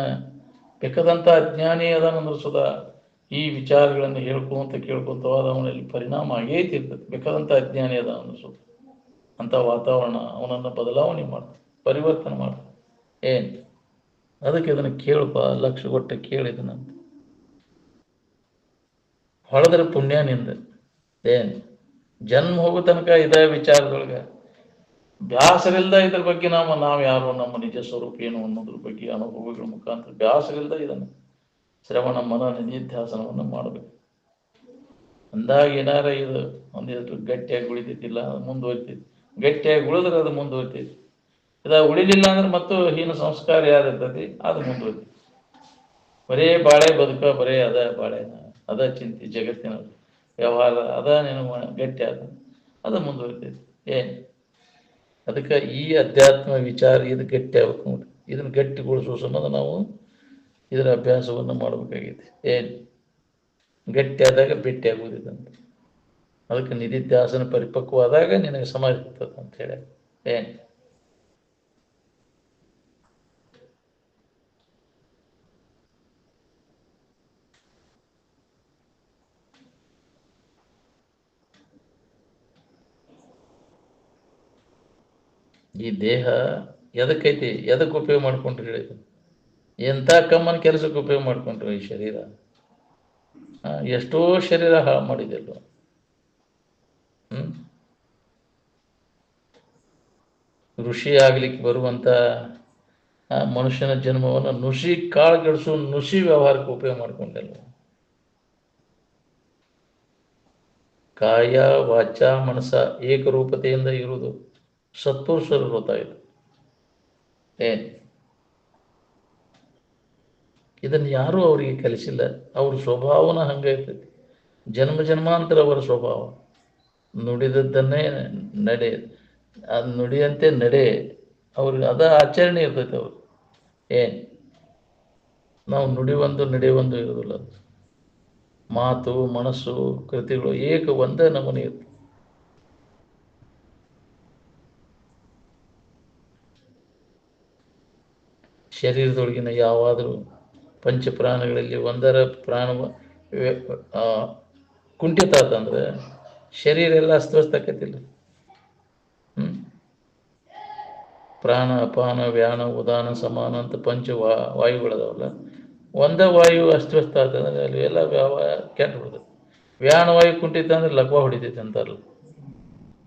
ಬೇಕಾದಂಥ ಅಜ್ಞಾನಿ ಅದಾನಂದ್ರೆ ಸುಧಾ ಈ ವಿಚಾರಗಳನ್ನು ಕೇಳ್ಕೊಂತ ಅವನಲ್ಲಿ ಪರಿಣಾಮ ಆಗೇತಿರ್ತದೆ. ಬೇಕಾದಂಥ ಅಜ್ಞಾನಿ ಅದಾನಂದ್ರೆ ಸುಧಾ ಅಂಥ ವಾತಾವರಣ ಅವನನ್ನು ಬದಲಾವಣೆ ಮಾಡ್ತಾನೆ, ಪರಿವರ್ತನೆ ಮಾಡ್ತಾನೆ. ಅದಕ್ಕೆ ಇದನ್ನು ಕೇಳಪ್ಪ, ಲಕ್ಷ ಕೊಟ್ಟ ಕೇಳಿದನಂತ. ಹೊಳೆದ್ರೆ ಪುಣ್ಯನಿಂದ ಜನ್ಮ ಹೋಗೋ ತನಕ ಇದೇ ವಿಚಾರದೊಳಗೆ ಬ್ಯಾಸರಿಲ್ದ ಇದ್ರ ಬಗ್ಗೆ ನಾವು ಯಾರು, ನಮ್ಮ ನಿಜ ಸ್ವರೂಪ ಏನು ಅನ್ನೋದ್ರ ಬಗ್ಗೆ ಅನುಭವಗಳ ಮುಖಾಂತರ ಬ್ಯಾಸರಿಲ್ದ ಇದನ್ನು ಶ್ರವಣ ಮನನ ನಿಧ್ಯಾಸನವನ್ನು ಮಾಡಬೇಕು. ಅಂದಾಗ ಏನಾರ ಇದು ಒಂದಿಷ್ಟು ಗಟ್ಟಿಯಾಗಿ ಉಳಿತೈತಿಲ್ಲ, ಮುಂದುವರಿತೈತಿ. ಗಟ್ಟಿಯಾಗಿ ಉಳಿದ್ರೆ ಅದು ಮುಂದುವರಿತೈತಿ. ಉಳಿಲಿಲ್ಲ ಅಂದ್ರೆ ಮತ್ತು ಹೀನ ಸಂಸ್ಕಾರ ಯಾರಿರ್ತೈತಿ ಅದು ಮುಂದುವರಿತೈತಿ. ಬರೇ ಬಾಳೆ ಬದುಕ, ಬರೇ ಅದ ಬಾಳೆನ, ಅದ ಚಿಂತೆ, ಜಗತ್ತಿನ ವ್ಯವಹಾರ ಅದ ನಿನಗೆ ಗಟ್ಟಿ ಆದ ಅದು ಮುಂದುವರಿತೈತಿ. ಅದಕ್ಕೆ ಈ ಅಧ್ಯಾತ್ಮ ವಿಚಾರ ಇದು ಗಟ್ಟಿ ಆಗ್ಬೇಕು ನೋಡಿ. ಇದನ್ನು ಗಟ್ಟಿಗೊಳಿಸುವ ಸಂಬಂಧ ನಾವು ಇದರ ಅಭ್ಯಾಸವನ್ನು ಮಾಡಬೇಕಾಗಿದೆ. ಗಟ್ಟಿ ಆದಾಗ ಭೇಟಿ ಆಗುವುದಿದಂತ. ಅದಕ್ಕೆ ನಿಧಿಧ್ಯಾಸನ ಪರಿಪಕ್ವವಾದಾಗ ನಿನಗೆ ಸಮಾಧಿ ಇರ್ತದೆ ಅಂತ ಹೇಳಿ. ಈ ದೇಹ ಎದಕ್ಕೈತಿ, ಎದಕ್ಕೆ ಉಪಯೋಗ ಮಾಡ್ಕೊಂಡ್ರಿ ಹೇಳಿದ್ರು? ಎಂಥ ಕಮ್ಮನ ಕೆಲಸಕ್ಕೆ ಉಪಯೋಗ ಮಾಡ್ಕೊಂಡ್ರು ಈ ಶರೀರ. ಎಷ್ಟೋ ಶರೀರ ಹಾಳು ಮಾಡಿದೆಲ್ಲ. ಋಷಿ ಆಗ್ಲಿಕ್ಕೆ ಬರುವಂಥ ಮನುಷ್ಯನ ಜನ್ಮವನ್ನು ನುಸಿ ಕಾಳುಗೆಡಿಸು ನುಸಿ ವ್ಯವಹಾರಕ್ಕೆ ಉಪಯೋಗ ಮಾಡ್ಕೊಂಡೆಲ್ಲ. ಕಾಯ ವಾಚ ಮನಸ ಏಕರೂಪತೆಯಿಂದ ಇರುವುದು ಸತ್ಪುರುಷರು ಗೊತ್ತಾಯಿತು. ಇದನ್ನು ಯಾರೂ ಅವರಿಗೆ ಕಲಿಸಿಲ್ಲ. ಅವ್ರ ಸ್ವಭಾವನ ಹಂಗೈತೈತಿ, ಜನ್ಮ ಜನ್ಮಾಂತರ ಅವರ ಸ್ವಭಾವ. ನುಡಿದದ್ದನ್ನೇ ನಡೆ, ಅದು ನುಡಿಯಂತೆ ನಡೆ, ಅವ್ರಿಗೆ ಅದ ಆಚರಣೆ ಇರ್ತೈತೆ. ಅವ್ರು ನಾವು ನುಡಿ ಒಂದು ನಡೆ ಒಂದು ಇರೋದಿಲ್ಲ. ಮಾತು ಮನಸ್ಸು ಕೃತಿಗಳು ಏಕ ಒಂದೇ ನಮೂನೆ ಇರ್ತದೆ. ಶರೀರದೊಳಗಿನ ಯಾವಾದರೂ ಪಂಚಪ್ರಾಣಗಳಲ್ಲಿ ಒಂದರ ಪ್ರಾಣ ಕುಂಠಿತ ಆತಂದ್ರೆ ಶರೀರ ಎಲ್ಲ ಅಸ್ತವ್ಯಸ್ತ ಆಕೈತಿಲ್ಲ. ಪ್ರಾಣ ಅಪಾನ ವ್ಯಾನ ಉದಾನ ಸಮಾನ ಅಂತ ವಾಯುಗಳದಾವಲ್ಲ, ಒಂದೇ ವಾಯು ಅಸ್ತವ್ಯಸ್ತ ಆತಂದ್ರೆ ಅಲ್ಲಿ ಎಲ್ಲ ಕೆಟ್ಟು ಬಿಡ್ತದೆ. ವ್ಯಾನ ವಾಯು ಕುಂಠಿತ ಅಂದ್ರೆ ಲಕ್ವ ಹೊಡಿತೈತೆ ಅಂತಾರಲ್ಲ,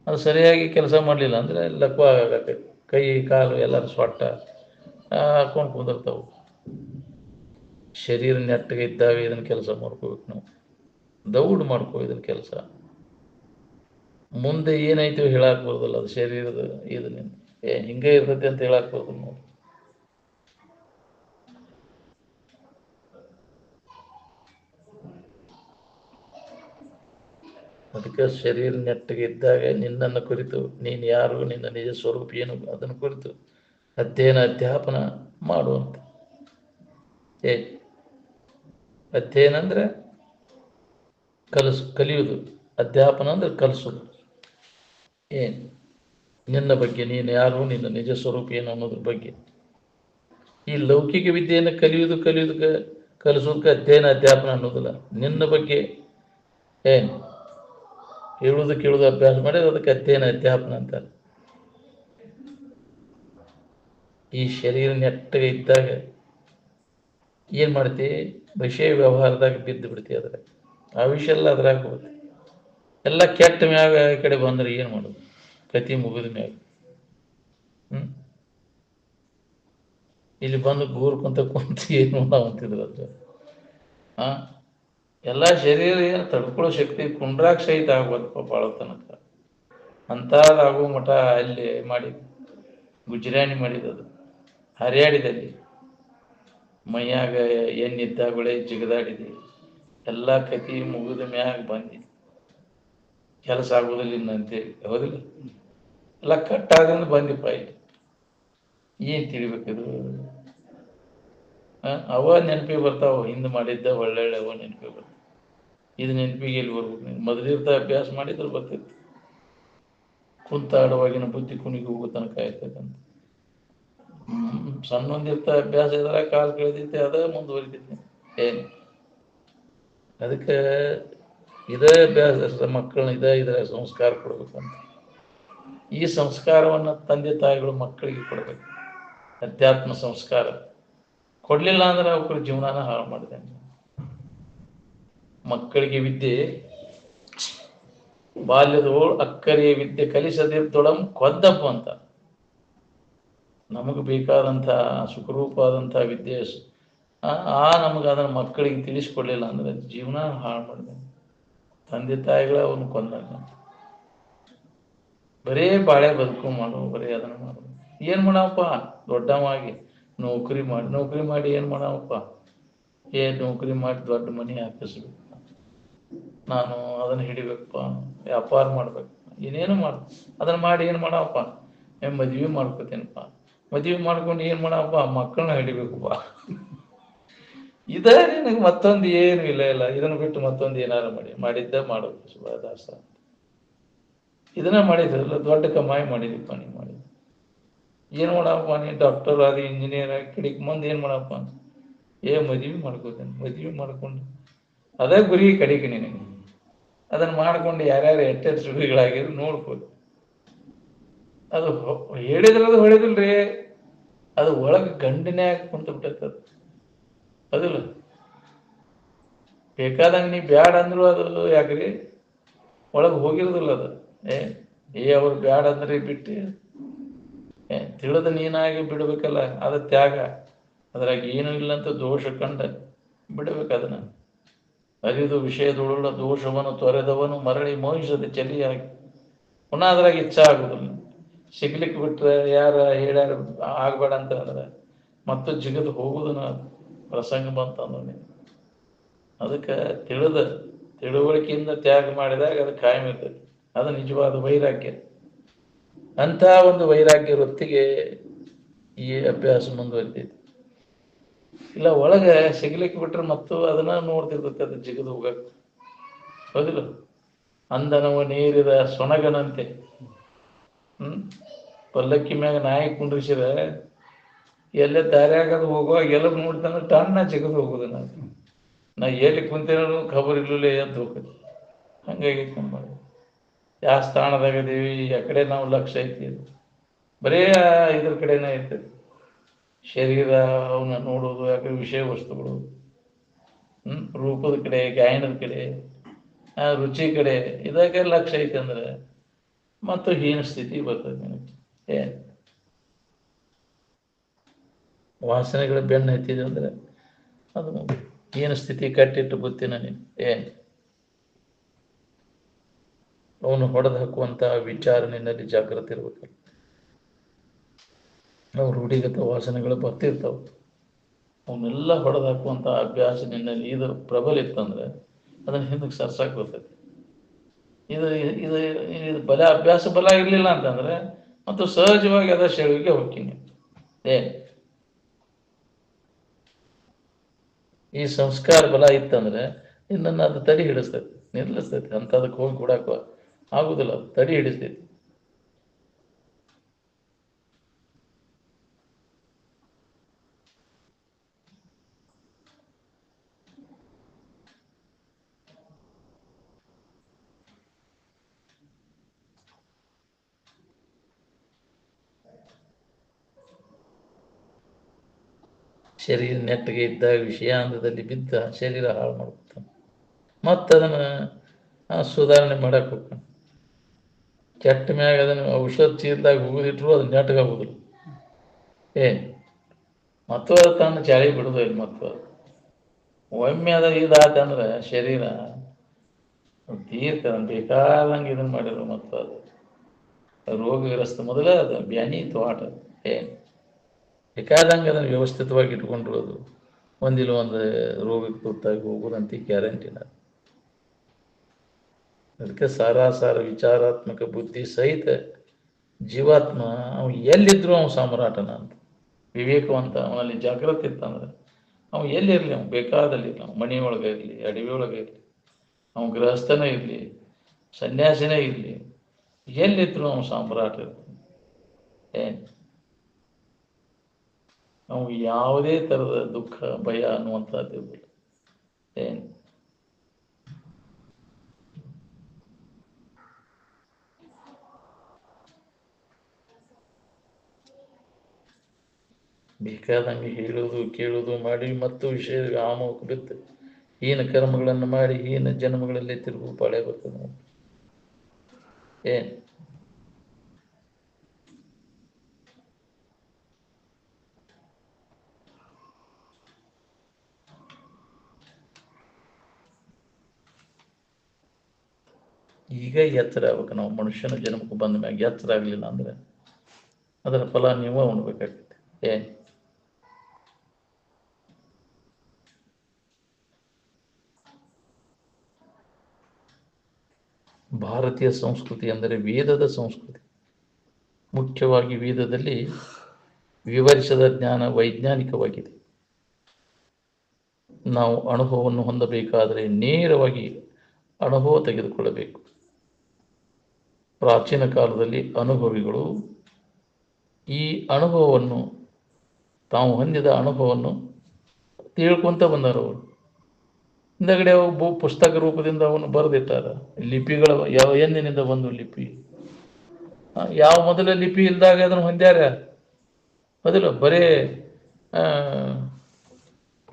ಅದು ಸರಿಯಾಗಿ ಕೆಲಸ ಮಾಡಲಿಲ್ಲ ಅಂದರೆ ಲಕ್ವ ಆಗತ್ತೆ. ಕೈ ಕಾಲು ಎಲ್ಲರೂ ಸೊಟ್ಟ ಹಾಕೊಂಡು ಕುಂದಿರ್ತಾವೆ. ಶರೀರ ನೆಟ್ಟಗೆ ಇದ್ದಾಗ ಇದನ್ನು ಕೆಲಸ ಮಾಡ್ಕೋಬೇಕು ನಾವು, ದೌಡ್ ಮಾಡ್ಕೋ ಇದನ್ನ ಕೆಲಸ. ಮುಂದೆ ಏನಾಯ್ತು ಹೇಳಕ್ ಬರೋದಿಲ್ಲ, ಅದು ಶರೀರದ ಇದನ್ನ ಹಿಂಗೆ ಇರ್ತೈತಿ ಅಂತ ಹೇಳಕ್ ಬರೋದಿಲ್ಲ ನೋಡಿ. ಅದಕ್ಕೆ ಶರೀರ ನೆಟ್ಟಗೆ ಇದ್ದಾಗ ನಿನ್ನನ್ನು ಕುರಿತು, ನೀನು ಯಾರು, ನಿನ್ನ ನಿಜ ಸ್ವರೂಪ ಏನು ಅದನ್ನು ಕುರಿತು ಅಧ್ಯಯನ ಮಾಡುವಂತ. ಅಧ್ಯಯನ ಅಂದ್ರೆ ಕಲಿಯುವುದು, ಅಧ್ಯಾಪನ ಅಂದ್ರೆ ಕಲಿಸೋದು. ನಿನ್ನ ಬಗ್ಗೆ, ನೀನು ಯಾರು, ನಿನ್ನ ನಿಜ ಸ್ವರೂಪ ಏನು ಅನ್ನೋದ್ರ ಬಗ್ಗೆ. ಈ ಲೌಕಿಕ ವಿದ್ಯೆಯನ್ನು ಕಲಿಸೋದಕ್ಕೆ ಅಧ್ಯಾಪನ ಅನ್ನೋದಿಲ್ಲ. ನಿನ್ನ ಬಗ್ಗೆ ಹೇಳುವುದು ಕೇಳುವುದು ಅಭ್ಯಾಸ ಮಾಡಿದ್ರೆ ಅದಕ್ಕೆ ಅಧ್ಯಾಪನ ಅಂತಾರೆ. ಈ ಶರೀರ ನೆಟ್ಟಗೆ ಇದ್ದಾಗ ಏನು ಮಾಡ್ತಿ, ವಿಷಯ ವ್ಯವಹಾರದಾಗ ಬಿದ್ದು ಬಿಡ್ತಿ. ಅದ್ರಾಗ ಆವಿಷ ಎಲ್ಲ ಅದ್ರಾಗ ಹೋಗುತ್ತೆ. ಎಲ್ಲ ಕೆಟ್ಟ ಮ್ಯಾಗ ಈ ಕಡೆ ಬಂದ್ರೆ ಏನು ಮಾಡೋದು, ಕತಿ ಮುಗಿದ ಮ್ಯಾಗ. ಇಲ್ಲಿ ಬಂದು ಕುಂತ ಏನು ಅಂತಿದ್ರು ಅದು. ಎಲ್ಲ ಶರೀರ ಏನು ತಡ್ಕೊಳ್ಳೋ ಶಕ್ತಿ ಕುಂಡ್ರಾಗ ಸಹಿತ ಆಗ್ಬೋದಪ್ಪ ಭಾಳ ತನಕ. ಅಂಥದ್ದಾಗೋ ಮಠ ಅಲ್ಲಿ ಮಾಡಿದ್ದು, ಗುಜರಾಣಿ ಮಾಡಿದದು, ಹರಿಯಾಡಿದಲ್ಲಿ ಮೈಯಾಗ ಎನ್ನಿದ್ದಾಗಳೆ ಜಿಗದಾಡಿದೆ. ಎಲ್ಲ ಕತಿ ಮುಗಿದ ಮ್ಯಾಗ ಬಂದಿ, ಕೆಲಸ ಆಗೋದಿಲ್ಲ ಇನ್ನಂತೇಳಿ. ಹೌದಿಲ್ಲ, ಎಲ್ಲ ಕಟ್ಟಾದ್ರಿಂದ ಬಂದಿಪ್ಪ. ಇಲ್ಲಿ ಏನು ತಿಳಿಬೇಕಿದು? ಅವ ನೆನಪಿಗೆ ಬರ್ತಾವ, ಹಿಂದೆ ಮಾಡಿದ್ದ ಒಳ್ಳೊಳ್ಳೆ ಅವ ನೆನಪಿಗೆ ಬರ್ತಾವ. ಇದು ನೆನಪಿಗೆ ಎಲ್ಲಿ ಬರ್ಬೇಕು? ನೀನು ಮೊದಲಿರ್ತ ಅಭ್ಯಾಸ ಮಾಡಿದ್ರೆ ಬರ್ತಿತ್ತು. ಕುಂತಾಡುವಾಗಿನ ಬುದ್ಧಿ ಕುಣಿಗೆ ಹೋಗೋ ತನಕ ಆಯ್ತದಂತ. ಸಣ್ಣೊಂದಿರ್ತ ಅಭ್ಯಾಸ ಇದ್ರೆ ಕಾಲು ಕೇಳ್ತೈತೆ, ಅದ ಮುಂದುವರಿತೈತೆ. ಅದಕ್ಕೆ ಇದೇ ಅಭ್ಯಾಸ ಮಕ್ಕಳನ್ನ ಇದ್ರ ಸಂಸ್ಕಾರ ಕೊಡ್ಬೇಕಂತ. ಈ ಸಂಸ್ಕಾರವನ್ನು ತಂದೆ ತಾಯಿಗಳು ಮಕ್ಕಳಿಗೆ ಕೊಡ್ಬೇಕು. ಅಧ್ಯಾತ್ಮ ಸಂಸ್ಕಾರ ಕೊಡ್ಲಿಲ್ಲ ಅಂದ್ರೆ ಅವ್ರ ಜೀವನಾನ ಹಾಳು ಮಾಡಿದೆ. ಮಕ್ಕಳಿಗೆ ವಿದ್ಯೆ ಬಾಲ್ಯದೋಳು ಅಕ್ಕರೆಯ ವಿದ್ಯೆ ಕಲಿಸದಿದ್ದೊಳಂ ಕೊದ್ದಪ್ಪ ಅಂತ. ನಮಗೆ ಬೇಕಾದಂಥ ಸುಖರೂಪವಾದಂಥ ವಿದ್ಯೆ ನಮಗೆ ಅದನ್ನು ಮಕ್ಕಳಿಗೆ ತಿಳಿಸ್ಕೊಡ್ಲಿಲ್ಲ ಅಂದ್ರೆ ಜೀವನ ಹಾಳು ಮಾಡಿದೆ. ತಂದೆ ತಾಯಿಗಳ ಅವನು ಕೊಂದಾಗ ಬರೇ ಬಾಳೆ ಬದುಕು ಮಾಡು, ಬರೀ ಅದನ್ನು ಮಾಡು. ಏನು ಮಾಡವಪ್ಪ, ದೊಡ್ಡವಾಗಿ ನೌಕರಿ ಮಾಡಿ ಏನು ಮಾಡವಪ್ಪ? ನೌಕರಿ ಮಾಡಿ ದೊಡ್ಡ ಮನೆ ಹಾಕಿಸ್ಬೇಕು, ನಾನು ಅದನ್ನು ಹಿಡಿಬೇಕಪ್ಪ, ವ್ಯಾಪಾರ ಮಾಡ್ಬೇಕು, ಏನೇನು ಮಾಡು. ಅದನ್ನು ಮಾಡಿ ಏನು ಮಾಡವಪ್ಪ? ಮದುವೆ ಮಾಡ್ಕೋತೇನಪ್ಪ. ಮದುವೆ ಮಾಡ್ಕೊಂಡು ಏನು ಮಾಡವಪ್ಪ? ಮಕ್ಕಳನ್ನ ಹಿಡಿಬೇಕಪ್ಪ. ಇದೇ ನಿನಗೆ ಮತ್ತೊಂದು ಏನು ಇಲ್ಲ. ಇದನ್ನು ಬಿಟ್ಟು ಮತ್ತೊಂದು ಏನಾರು ಮಾಡಿದ್ದ ಮಾಡಬೇಕು. ಸುಭಾದಾಸ ಇದನ್ನ ಮಾಡಿದ್ರಲ್ಲ, ದೊಡ್ಡ ಕಮಾಯಿ ಮಾಡಿದಪ್ಪ. ನೀವು ಮಾಡಿದ ಏನು ಮಾಡಪ್ಪ? ನೀನು ಡಾಕ್ಟರ್ ಆಗಿ ಇಂಜಿನಿಯರ್ ಆಗಿ ಕಿಡಿಕ್ ಮುಂದೆ ಏನು ಮಾಡಪ್ಪ? ಮದುವೆ ಮಾಡ್ಕೋತೇನೆ. ಮದುವೆ ಮಾಡ್ಕೊಂಡು ಅದೇ ಗುರಿ ಕಡೆಗೆ ನಿನಗೆ. ಅದನ್ನು ಮಾಡ್ಕೊಂಡು ಯಾರ್ಯಾರು ಎಟ್ಟೆಟ್ಟು ಸುಖಿಗಳಾಗಿದ್ರು ನೋಡ್ಬೋದು. ಅದು ಹೇಳಿದ್ರದು ಹೊಳಿದಿಲ್ರಿ, ಅದು ಒಳಗೆ ಗಂಡಿನೇ ಹಾಕಿ ಕುಂತ ಬಿಟ್ಟೈತದ. ಅದಿಲ್ಲ, ಬೇಕಾದಂಗೆ ನೀ ಬ್ಯಾಡ ಅಂದ್ರು ಅದು ಯಾಕ್ರಿ ಒಳಗೆ ಹೋಗಿರೋದಿಲ್ಲ. ಅದು ಅವ್ರು ಬ್ಯಾಡ ಅಂದ್ರೆ ಬಿಟ್ಟು ತಿಳಿದು ನೀನಾಗಿ ಬಿಡ್ಬೇಕಲ್ಲ, ಅದು ತ್ಯಾಗ. ಅದ್ರಾಗ ಏನೂ ಇಲ್ಲಂತ ದೋಷ ಕಂಡ ಬಿಡ್ಬೇಕು. ಅದನ್ನ ಅರಿದು ವಿಷಯದೊಳುಳ್ಳ ದೋಷವನ್ನು ತೊರೆದವನು ಮರಳಿ ಮೋಹಿಸದೆ ಚಲಿಯಾಗಿ ಪುನಃ ಅದ್ರಾಗ ಇಚ್ಛಾ ಆಗುದಿಲ್ಲ. ಸಿಗ್ಲಿಕ್ಕೆ ಬಿಟ್ರೆ ಯಾರ ಹೇಳ್ಯಾರ ಆಗ್ಬೇಡ ಅಂತ ಅಂದ್ರೆ ಮತ್ತು ಜಿಗದು ಹೋಗುದನ ಪ್ರಸಂಗ ಬಂತಂದ್ರೆ ಅದಕ್ಕೆ ತಿಳುವಳಿಕೆಯಿಂದ ತ್ಯಾಗ ಮಾಡಿದಾಗ ಅದು ಕಾಯಂ ಇರ್ತೈತಿ. ಅದು ನಿಜವಾದ ವೈರಾಗ್ಯ. ಅಂಥ ಒಂದು ವೈರಾಗ್ಯ ವೃತ್ತಿಗೆ ಈ ಅಭ್ಯಾಸ ಮುಂದುವರಿತೈತಿ. ಇಲ್ಲ ಒಳಗೆ ಸಿಗ್ಲಿಕ್ಕೆ ಬಿಟ್ರೆ ಮತ್ತು ಅದನ್ನ ನೋಡ್ತಿರ್ತೈತೆ, ಅದು ಜಿಗಿದು ಹೋಗಕ್ಕೆ. ಹೌದಿಲ್ಲ? ಅಂದನವ ನೀರಿದ ಸೊಣಗನಂತೆ. ಪಲ್ಲಕ್ಕಿ ಮ್ಯಾಗ ನಾಯಿ ಕುಂಡ್ರಿಸಿರ ಎಲ್ಲೇ ದಾರ್ಯಾಗದು ಹೋಗುವಾಗ ಎಲ್ಲ ನೋಡ್ತಾನೆ ಟಣ್ಣ ಜಿಗಿದು ಹೋಗುದು. ನಾ ಎಲ್ಲಿ ಕುಂತೇನೋ ಖಬರ್ ಇರ್ಲಿಲ್ಲ, ಎದ್ದು ಹೋಗ್ತದೆ. ಹಂಗಾಗಿ ಯಾವ ಸ್ಥಾನದಾಗದೀವಿ, ಆ ಕಡೆ ನಾವು ಲಕ್ಷ್ಯ ಐತಿ, ಬರೇ ಇದ್ರ ಕಡೆನೇ ಇರ್ತದೆ. ಶರೀರ ಅವನ್ನ ನೋಡೋದು, ಯಾಕಂದ್ರೆ ವಿಷಯ ವಸ್ತುಗಳು, ರೂಪದ ಕಡೆ, ಗಾಯನದ ಕಡೆ, ರುಚಿ ಕಡೆ, ಇದಾಗ ಲಕ್ಷ್ಯ ಐತೆ ಅಂದ್ರೆ ಮತ್ತು ಹೀನ ಸ್ಥಿತಿ ಬರ್ತದೆ ನಿನಗೆ. ಏನು ವಾಸನೆಗಳ ಬೆನ್ನು ಹತ್ತಿದೆ ಅಂದ್ರೆ ಅದು ಹೀನ ಸ್ಥಿತಿ ಕಟ್ಟಿಟ್ಟು ಗೊತ್ತಿನ ನೀನು. ಏನು ಅವನು ಹೊಡೆದು ಹಾಕುವಂತಹ ವಿಚಾರ ನಿನ್ನಲ್ಲಿ ಜಾಗೃತಿ ಇರ್ಬೇಕಲ್ಲ. ನಾವು ರೂಢಿಗತ ವಾಸನೆಗಳು ಬರ್ತಿರ್ತಾವ, ಅವನ್ನೆಲ್ಲ ಹೊಡೆದು ಹಾಕುವಂಥ ಅಭ್ಯಾಸ ನಿನ್ನಲ್ಲಿ ಇದು ಪ್ರಬಲ ಇತ್ತಂದ್ರೆ ಅದನ್ನ ಹಿಂದಕ್ಕೆ ಸರ್ಸಾಕ್ ಬರ್ತೈತಿ. ಇದು ಇದು ಇದು ಅಭ್ಯಾಸ ಬಲ ಇರಲಿಲ್ಲ ಅಂತಂದ್ರೆ ಮತ್ತು ಸಹಜವಾಗಿ ಅದ ಶೆಳವಿಗೆ ಹೋಗ್ತೀನಿ. ಈ ಸಂಸ್ಕಾರ ಬಲ ಇತ್ತಂದ್ರೆ ಇನ್ನನ್ನು ಅದು ತಡಿ ಹಿಡಿಸ್ತೈತಿ, ನಿಲ್ಲಿಸ್ತೈತಿ. ಅಂಥದಕ್ಕೆ ಹೋಗಿ ಕೊಡಾಕ ಆಗುದಿಲ್ಲ, ತಡಿ ಹಿಡಿಸ್ತೈತಿ. ಶರೀರ ನೆಟ್ಟಗೆ ಇದ್ದಾಗ ವಿಷಯಾಂಧದಲ್ಲಿ ಬಿದ್ದ ಶರೀರ ಹಾಳು ಮಾಡ್ಕೊತಾನೆ. ಮತ್ತು ಅದನ್ನು ಸುಧಾರಣೆ ಮಾಡಕ್ಕೆ ಹೋಗ್ತಾನೆ. ಕೆಟ್ಟ ಮ್ಯಾಗ ಅದನ್ನು ಔಷಧ ಚೀಲದಾಗ ಹೋಗೋದಿಟ್ರು ಅದು ನೆಟ್ಟಗಾಗೋದಿಲ್ಲ. ಮತ್ತು ಅದು ತನ್ನ ಚಾಳಿ ಬಿಡೋದು ಇಲ್ಲ. ಮತ್ತು ಒಮ್ಮೆ ಅದ ಇದಾತಂದ್ರೆ ಶರೀರ ತೀರ್ಥ ಬೇಕಾದಂಗೆ ಇದನ್ನು ಮಾಡಿದ್ರು ಮತ್ತು ಅದು ರೋಗಗ್ರಸ್ತ ಮೊದಲ ಅದು ಬ್ಯಾನಿ ತೋಟ. ಬೇಕಾದಂಗೆ ಅದನ್ನು ವ್ಯವಸ್ಥಿತವಾಗಿ ಇಟ್ಕೊಂಡ್ರು ಅದು ಒಂದಿಲ್ಲ ಒಂದು ರೋಗಕ್ಕೆ ತುತ್ತಾಗಿ ಹೋಗೋದಂತ ಗ್ಯಾರಂಟಿನ. ಅದಕ್ಕೆ ಸಾರಾಸಾರ ವಿಚಾರಾತ್ಮಕ ಬುದ್ಧಿ ಸಹಿತ ಜೀವಾತ್ಮ ಅವನು ಎಲ್ಲಿದ್ರು ಅವನು ಸಾಮ್ರಾಟನ ಅಂತ. ವಿವೇಕವಂತ ಅವನಲ್ಲಿ ಜಾಗೃತಿ ಇತ್ತಂದ್ರೆ ಅವನು ಎಲ್ಲಿರಲಿ, ಅವ್ನು ಬೇಕಾದಲ್ಲಿರಲಿ, ಅವ್ನು ಮನೆಯೊಳಗೆ ಇರಲಿ, ಅಡವಿ ಒಳಗೆ ಇರಲಿ, ಅವನು ಗೃಹಸ್ಥನೇ ಇರಲಿ, ಸನ್ಯಾಸಿನೇ ಇರಲಿ, ಎಲ್ಲಿದ್ರು ಅವನು ಸಾಮ್ರಾಟ ಇರ್ತಾನೆ. ಅವನು ಯಾವುದೇ ಥರದ ದುಃಖ ಭಯ ಅನ್ನುವಂಥದ್ದು ಇರಲಿಲ್ಲ. ಬೇಕಾದಂಗೆ ಹೇಳೋದು ಕೇಳೋದು ಮಾಡಿ ಮತ್ತು ವಿಷಯ ಆಮೋಕ ಬಿತ್ತು ಹೀನ ಕರ್ಮಗಳನ್ನು ಮಾಡಿ ಹೀನ ಜನ್ಮಗಳಲ್ಲಿ ತಿರುಗು ಪಾಳೆ ಬರ್ತದೆ. ಈಗ ಎಚ್ಚರ ಆಗ್ಬೇಕು. ನಾವು ಮನುಷ್ಯನ ಜನ್ಮಕ್ಕೆ ಬಂದ ಮ್ಯಾಗ ಎಚ್ಚರ ಆಗಲಿಲ್ಲ ಅಂದ್ರೆ ಅದರ ಫಲ ನೀವು ಉಣ್ಬೇಕಾಗ್ತದೆ. ಭಾರತೀಯ ಸಂಸ್ಕೃತಿ ಅಂದರೆ ವೇದದ ಸಂಸ್ಕೃತಿ. ಮುಖ್ಯವಾಗಿ ವೇದದಲ್ಲಿ ವಿವರಿಸಿದ ಜ್ಞಾನ ವೈಜ್ಞಾನಿಕವಾಗಿದೆ. ನಾವು ಅನುಭವವನ್ನು ಹೊಂದಬೇಕಾದರೆ ನೇರವಾಗಿ ಅನುಭವ ತೆಗೆದುಕೊಳ್ಳಬೇಕು. ಪ್ರಾಚೀನ ಕಾಲದಲ್ಲಿ ಅನುಭವಿಗಳು ಈ ಅನುಭವವನ್ನು ತಾವು ಹೊಂದಿದ ಅನುಭವವನ್ನು ತಿಳ್ಕೊಂತ ಬಂದವರು. ಹಿಂದಗಡೆ ಪುಸ್ತಕ ರೂಪದಿಂದ ಅವನು ಬರೆದಿಟ್ಟಾರ. ಲಿಪಿಗಳ ಎಂದಿನಿಂದ ಬಂದು ಲಿಪಿ ಯಾವ ಮೊದಲ ಲಿಪಿ ಇಲ್ದಾಗ ಅದನ್ನು ಹೊಂದ್ಯಾರ ಮೊದಲು ಬರೇ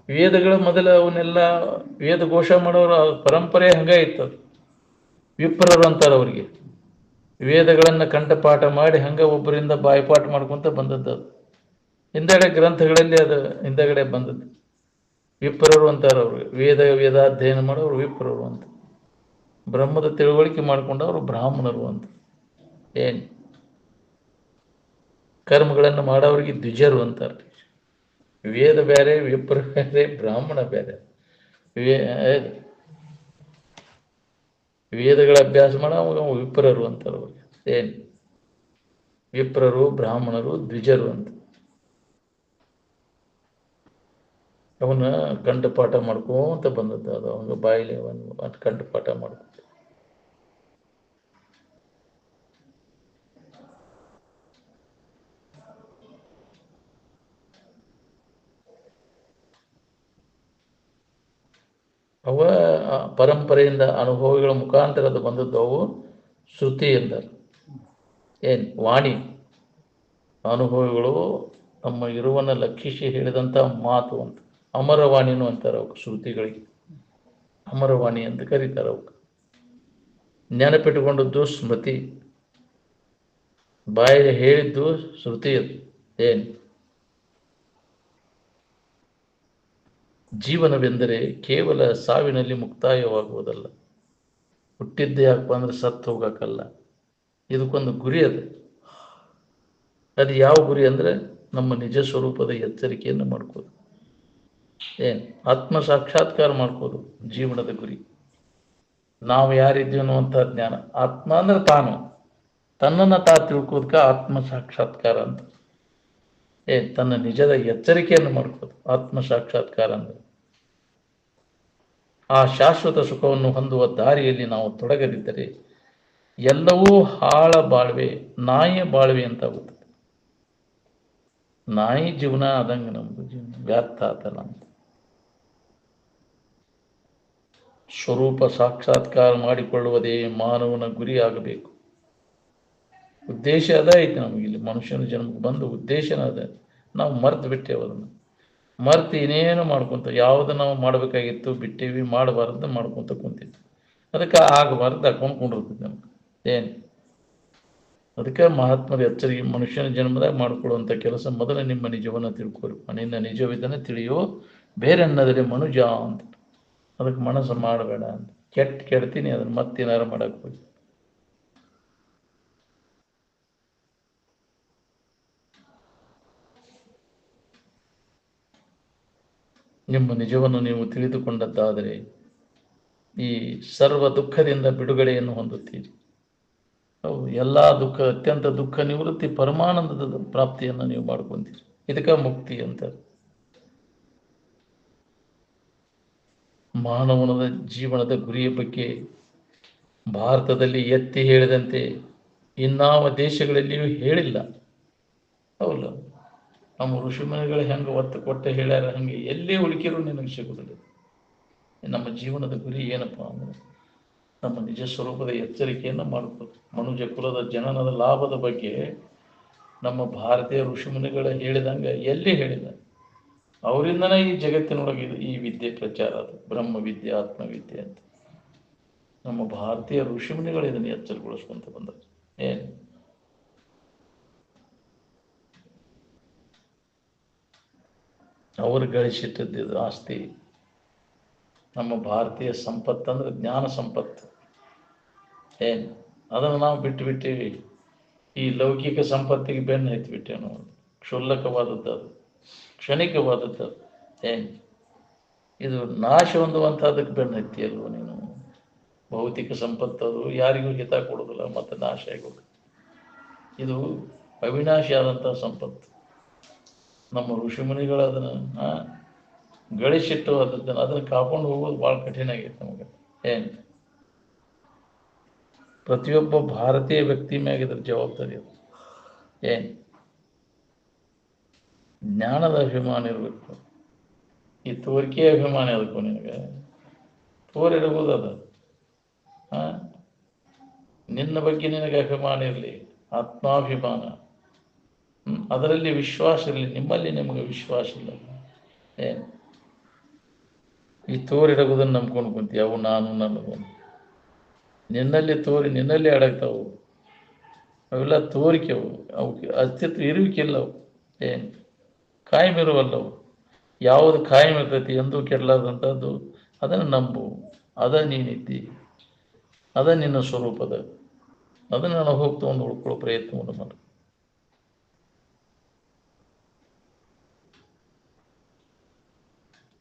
ವೇದಗಳ ಮೊದಲ ಅವನ್ನೆಲ್ಲ ವೇದ ಘೋಷ ಮಾಡೋರ ಪರಂಪರೆ ಹಂಗ ಇತ್ತು. ವಿಪ್ರರು ಅಂತಾರೆ ಅವರಿಗೆ. ವೇದಗಳನ್ನು ಕಂಠಪಾಠ ಮಾಡಿ ಹಂಗ ಒಬ್ಬರಿಂದ ಬಾಯ್ಪಾಠ ಮಾಡ್ಕೊಂತ ಬಂದದ್ದು. ಅದು ಹಿಂದಗಡೆ ಗ್ರಂಥಗಳಲ್ಲಿ ಅದು ಹಿಂದಗಡೆ ಬಂದದ್ದು. ವಿಪ್ರರು ಅಂತಾರೆ ಅವ್ರಿಗೆ. ವೇದಾಧ್ಯಯನ ಮಾಡೋರು ವಿಪ್ರರು ಅಂತ. ಬ್ರಹ್ಮದ ತಿಳುವಳಿಕೆ ಮಾಡ್ಕೊಂಡವರು ಬ್ರಾಹ್ಮಣರು ಅಂತ. ಕರ್ಮಗಳನ್ನು ಮಾಡೋರಿಗೆ ದ್ವಿಜರು ಅಂತಾರೆ. ವೇದ ಬೇರೆ, ವಿಪ್ರ ಬೇರೆ, ಬ್ರಾಹ್ಮಣ ಬೇರೆ. ವೇದಗಳ ಅಭ್ಯಾಸ ಮಾಡ ಅವಾಗ ವಿಪ್ರರು ಅಂತಾರೆ ಅವ್ರಿಗೆ. ಏನು ವಿಪ್ರರು, ಬ್ರಾಹ್ಮಣರು, ದ್ವಿಜರು ಅಂತ. ಅವನ್ನ ಕಂಠಪಾಠ ಮಾಡ್ಕೊಂತ ಬಂದದ್ದು ಅದು. ಅವಾಗ ಬಾಯಿಲೆ ಒಂದು ಕಂಠಪಾಠ ಮಾಡ್ಕೊ. ಅವ ಪರಂಪರೆಯಿಂದ ಅನುಭವಿಗಳ ಮುಖಾಂತರದ ಬಂದದ್ದು ಅವು ಶ್ರುತಿ ಎಂದರು. ಏನು ವಾಣಿ ಅನುಭವಿಗಳು ನಮ್ಮ ಇರುವನ್ನ ಲಕ್ಷಿಸಿ ಹೇಳಿದಂಥ ಮಾತು ಅಂತ. ಅಮರವಾಣಿನೂ ಅಂತಾರೆ ಅವಕ್ಕೆ, ಶ್ರುತಿಗಳಿಗೆ ಅಮರವಾಣಿ ಅಂತ ಕರೀತಾರೆ ಅವಕ್ಕೆ. ನೆನಪಿಟ್ಟುಕೊಂಡದ್ದು ಸ್ಮೃತಿ, ಬಾಯಿಗೆ ಹೇಳಿದ್ದು ಶ್ರುತಿ. ಅದು ಏನು ಜೀವನವೆಂದರೆ ಕೇವಲ ಸಾವಿನಲ್ಲಿ ಮುಕ್ತಾಯವಾಗುವುದಲ್ಲ. ಹುಟ್ಟಿದ್ದೇ ಯಾಕಪ್ಪ ಅಂದ್ರೆ ಸತ್ತು ಹೋಗಕ್ಕಲ್ಲ. ಇದಕ್ಕೊಂದು ಗುರಿ ಅದು. ಅದು ಯಾವ ಗುರಿ ಅಂದರೆ ನಮ್ಮ ನಿಜ ಸ್ವರೂಪದ ಎಚ್ಚರಿಕೆಯನ್ನು ಮಾಡ್ಕೋದು. ಏನು ಆತ್ಮ ಸಾಕ್ಷಾತ್ಕಾರ ಮಾಡ್ಕೋದು ಜೀವನದ ಗುರಿ. ನಾವು ಯಾರಿದ್ದೀವಿ ಅನ್ನುವಂಥ ಜ್ಞಾನ. ಆತ್ಮ ಅಂದ್ರೆ ತಾನು, ತನ್ನನ್ನು ತಿಳ್ಕೋದಕ್ಕೆ ಆತ್ಮ ಸಾಕ್ಷಾತ್ಕಾರ ಅಂತ. ತನ್ನ ನಿಜದ ಎಚ್ಚರಿಕೆಯನ್ನು ಮಾಡ್ಕೋದು ಆತ್ಮ ಸಾಕ್ಷಾತ್ಕಾರ ಅಂದ್ರೆ. ಆ ಶಾಶ್ವತ ಸುಖವನ್ನು ಹೊಂದುವ ದಾರಿಯಲ್ಲಿ ನಾವು ತೊಡಗದಿದ್ದರೆ ಎಲ್ಲವೂ ಹಾಳ ಬಾಳ್ವೆ, ನಾಯಿಯ ಬಾಳ್ವೆ ಅಂತ ಆಗುತ್ತದೆ. ನಾಯಿ ಜೀವನ ಆದಂಗೆ ನಮ್ದು ಜೀವನ ವ್ಯರ್ಥ ಆತಲ್ಲ ಅಂತ. ಸ್ವರೂಪ ಸಾಕ್ಷಾತ್ಕಾರ ಮಾಡಿಕೊಳ್ಳುವುದೇ ಮಾನವನ ಗುರಿ ಆಗಬೇಕು. ಉದ್ದೇಶ ಅದ ಐತೆ ನಮಗೆ. ಇಲ್ಲಿ ಮನುಷ್ಯನ ಜನ್ಮಕ್ಕೆ ಬಂದು ಉದ್ದೇಶನ ಅದ. ನಾವು ಮರ್ತು ಬಿಟ್ಟೇವೆ ಅದನ್ನು. ಮರ್ತು ಇನ್ನೇನು ಮಾಡ್ಕೊಂತ, ಯಾವುದು ನಾವು ಮಾಡಬೇಕಾಗಿತ್ತು ಬಿಟ್ಟೇವಿ, ಮಾಡಬಾರ್ದು ಮಾಡ್ಕೊತ ಕುಂತೀವಿ. ಅದಕ್ಕೆ ಆಗಬಾರ್ದು ಹಾಕೊಂಡ್ಕೊಂಡಿರ್ತದೆ ನಮ್ಗೆ. ಏನು ಅದಕ್ಕೆ ಮಹಾತ್ಮರ ಎಚ್ಚರಿಕೆ, ಮನುಷ್ಯನ ಜನ್ಮದಾಗ ಮಾಡಿಕೊಳ್ಳುವಂಥ ಕೆಲಸ ಮೊದಲ ನಿಮ್ಮ ನಿಜವನ್ನು ತಿಳ್ಕೊರಿ. ನಿನ್ನ ನಿಜವಿದ್ದನ್ನು ತಿಳಿಯೋ ಬೇರೆನ್ನದರೆ ಮನುಜ ಅಂತ. ಅದಕ್ಕೆ ಮನಸ್ಸು ಮಾಡಬೇಡ ಅಂತ. ಕೆಡ್ತೀನಿ ಅದನ್ನು ಮತ್ತೇನಾರು ಮಾಡಕ್ಕೆ ಹೋಗಿ. ನಿಮ್ಮ ನಿಜವನ್ನು ನೀವು ತಿಳಿದುಕೊಂಡದ್ದಾದರೆ ಈ ಸರ್ವ ದುಃಖದಿಂದ ಬಿಡುಗಡೆಯನ್ನು ಹೊಂದುತ್ತೀರಿ. ಎಲ್ಲ ದುಃಖ, ಅತ್ಯಂತ ದುಃಖ ನಿವೃತ್ತಿ, ಪರಮಾನಂದದ ಪ್ರಾಪ್ತಿಯನ್ನು ನೀವು ಮಾಡ್ಕೊಂತೀರಿ. ಇದಕ್ಕೆ ಮುಕ್ತಿ ಅಂತ. ಮಾನವನ ಜೀವನದ ಗುರಿಯ ಬಗ್ಗೆ ಭಾರತದಲ್ಲಿ ಎತ್ತಿ ಹೇಳಿದಂತೆ ಇನ್ನಾವ ದೇಶಗಳಲ್ಲಿಯೂ ಹೇಳಿಲ್ಲ. ಹೌಲ್ಲ, ನಮ್ಮ ಋಷಿಮುನಿಗಳು ಹೆಂಗೆ ಒತ್ತು ಕೊಟ್ಟು ಹೇಳ್ಯಾರ ಹಂಗೆ ಎಲ್ಲೇ ಹುಡುಕಿರೂ ನಿನಗೆ ಸಿಗುವುದಿಲ್ಲ. ನಮ್ಮ ಜೀವನದ ಗುರಿ ಏನಪ್ಪ ಅಂದ್ರೆ ನಮ್ಮ ನಿಜ ಸ್ವರೂಪದ ಎಚ್ಚರಿಕೆಯನ್ನು ಮಾಡಬೇಕು. ಮನುಜ ಕುಲದ ಜನನದ ಲಾಭದ ಬಗ್ಗೆ ನಮ್ಮ ಭಾರತೀಯ ಋಷಿಮುನಿಗಳು ಹೇಳಿದಂಗೆ ಎಲ್ಲಿ ಹೇಳಿಲ್ಲ. ಅವರಿಂದನೇ ಈ ಜಗತ್ತಿನೊಳಗೆ ಈ ವಿದ್ಯೆ ಪ್ರಚಾರ, ಅದು ಬ್ರಹ್ಮವಿದ್ಯೆ, ಆತ್ಮವಿದ್ಯೆ ಅಂತ. ನಮ್ಮ ಭಾರತೀಯ ಋಷಿಮುನಿಗಳು ಇದನ್ನು ಎಚ್ಚರಗೊಳಿಸ್ಕೊಂತ ಬಂದರು. ಏನು ಅವರು ಗಳಿಸಿಟ್ಟಿದ್ದು ಆಸ್ತಿ. ನಮ್ಮ ಭಾರತೀಯ ಸಂಪತ್ತು ಅಂದ್ರೆ ಜ್ಞಾನ ಸಂಪತ್ತು. ಏನು ಅದನ್ನು ನಾವು ಬಿಟ್ಟುಬಿಟ್ಟೇವಿ. ಈ ಲೌಕಿಕ ಸಂಪತ್ತಿಗೆ ಬೆನ್ನು ಹತ್ತಿಬಿಟ್ಟೇವೆ ನಾವು. ಕ್ಷುಲ್ಲಕವಾದದ್ದು ಅದು, ಕ್ಷಣಿಕವಾದದ್ದು ಅದು. ಏನು ಇದು ನಾಶ ಹೊಂದುವಂಥದ್ದಕ್ಕೆ ಬೆನ್ನು ಹತ್ತಿ ಅಲ್ವ ನೀನು. ಭೌತಿಕ ಸಂಪತ್ತು ಅದು ಯಾರಿಗೂ ಹಿತ ಕೊಡೋದಿಲ್ಲ, ಮತ್ತು ನಾಶ ಆಗೋದು. ಇದು ಅವಿನಾಶಿ ಆದಂಥ ಸಂಪತ್ತು. ನಮ್ಮ ಋಷಿಮುನಿಗಳು ಅದನ್ನು ಗಳಿಸಿಟ್ಟು ಅದನ್ನು ಕಾಕೊಂಡು ಹೋಗೋದು ಭಾಳ ಕಠಿಣ ಆಗೈತೆ ನಮಗೆ. ಏನು ಪ್ರತಿಯೊಬ್ಬ ಭಾರತೀಯ ವ್ಯಕ್ತಿ ಮ್ಯಾಗ ಇದ್ರ ಜವಾಬ್ದಾರಿ ಅದು. ಏನು ಜ್ಞಾನದ ಅಭಿಮಾನ ಇರಬೇಕು. ಈ ತೋರಿಕೆ ಅಭಿಮಾನ ಅದಕ್ಕೂ ನಿನಗೆ ತೋರಿರ್ಬೋದು ಅದು. ನಿನ್ನ ಬಗ್ಗೆ ನಿನಗೆ ಅಭಿಮಾನ ಇರಲಿ, ಆತ್ಮಾಭಿಮಾನ, ಅದರಲ್ಲಿ ವಿಶ್ವಾಸ ಇರಲಿ. ನಿಮ್ಮಲ್ಲಿ ನಿಮಗೆ ವಿಶ್ವಾಸ ಇಲ್ಲ. ಏನು ಈ ತೋರಿಡಗೋದನ್ನು ನಂಬ್ಕೊಂಡು ಕುಂತೀವಿ. ಅವು ನಾನು ನನ್ನದು ನಿನ್ನಲ್ಲಿ ತೋರಿ ನಿನ್ನಲ್ಲಿ ಅಡಗ್ತಾವು. ಅವೆಲ್ಲ ತೋರಿಕೆವು, ಅವಕ್ಕೆ ಅಸ್ತಿತ್ವ ಇರುವಿಕೆಲ್ಲ ಅವು. ಏನು ಕಾಯಂ ಇರುವಲ್ಲವು. ಯಾವುದು ಕಾಯಂ ಇರ್ತೈತಿ ಎಂದೂ ಕೆಡಲಾರ್ದಂಥದ್ದು ಅದನ್ನು ನಂಬು. ಅದ ನೀನಿದ್ದಿ, ಅದ ನಿನ್ನ ಸ್ವರೂಪದ. ಅದನ್ನು ನಾನು ಹೋಗ್ತಗೊಂಡು ಉಳ್ಕೊಳ್ಳೋ ಪ್ರಯತ್ನವನ್ನು ಮಾಡು.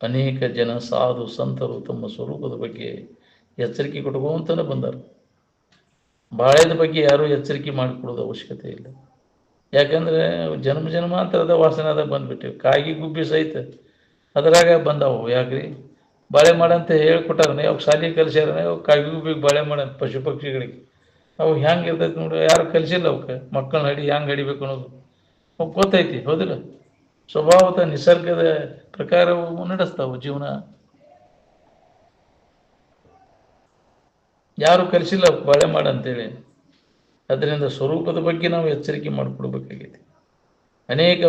ಅನೇಕ ಜನ ಸಾಧು ಸಂತರು ತಮ್ಮ ಸ್ವರೂಪದ ಬಗ್ಗೆ ಎಚ್ಚರಿಕೆ ಕೊಟ್ಕೊಂತಾನೆ ಬಂದರು. ಬಾಳೆದ ಬಗ್ಗೆ ಯಾರೂ ಎಚ್ಚರಿಕೆ ಮಾಡಿಕೊಡೋದು ಅವಶ್ಯಕತೆ ಇಲ್ಲ. ಯಾಕಂದರೆ ಜನ್ಮ ಜನ್ಮಾಂತರದ ವಾಸನಾದ ಬಂದ್ಬಿಟ್ಟಿವಿ. ಕಾಗಿ ಗುಬ್ಬಿ ಸಹಿತ ಅದರಾಗ ಬಂದವು. ಯಾಕ್ರಿ ಬಾಳೆ ಮಾಡಂತ ಹೇಳ್ಕೊಟ್ಟಾರನೆ, ಅವಾಗ ಶಾಲೆ ಕಲಿಸ್ಯಾರನೆ, ಅವು ಕಾಗಿ ಗುಬ್ಬಿಗೆ ಬಾಳೆ ಮಾಡಂತ ಪಶು ಪಕ್ಷಿಗಳಿಗೆ. ಅವು ಹೆಂಗೆ ಇರ್ತೈತಿ ನೋಡ್ರಿ, ಯಾರು ಕಲಿಸಿಲ್ಲ ಅವಕ್ಕೆ. ಮಕ್ಕಳನ್ನ ಹೆಂಗೆ ಹಿಡಿಬೇಕು ಅನ್ನೋದು ಅವು ಗೊತ್ತೈತಿ, ಹೌದಿಲ್ಲ? ಸ್ವಭಾವದ ನಿಸರ್ಗದ ಪ್ರಕಾರ ನಡೆಸ್ತಾವು ಜೀವನ. ಯಾರು ಕಲಿಸಿಲ್ಲ ಬಾಳೆ ಮಾಡಂತೇಳಿ. ಅದರಿಂದ ಸ್ವರೂಪದ ಬಗ್ಗೆ ನಾವು ಎಚ್ಚರಿಕೆ ಮಾಡಿಕೊಡ್ಬೇಕಾಗೈತಿ. ಅನೇಕ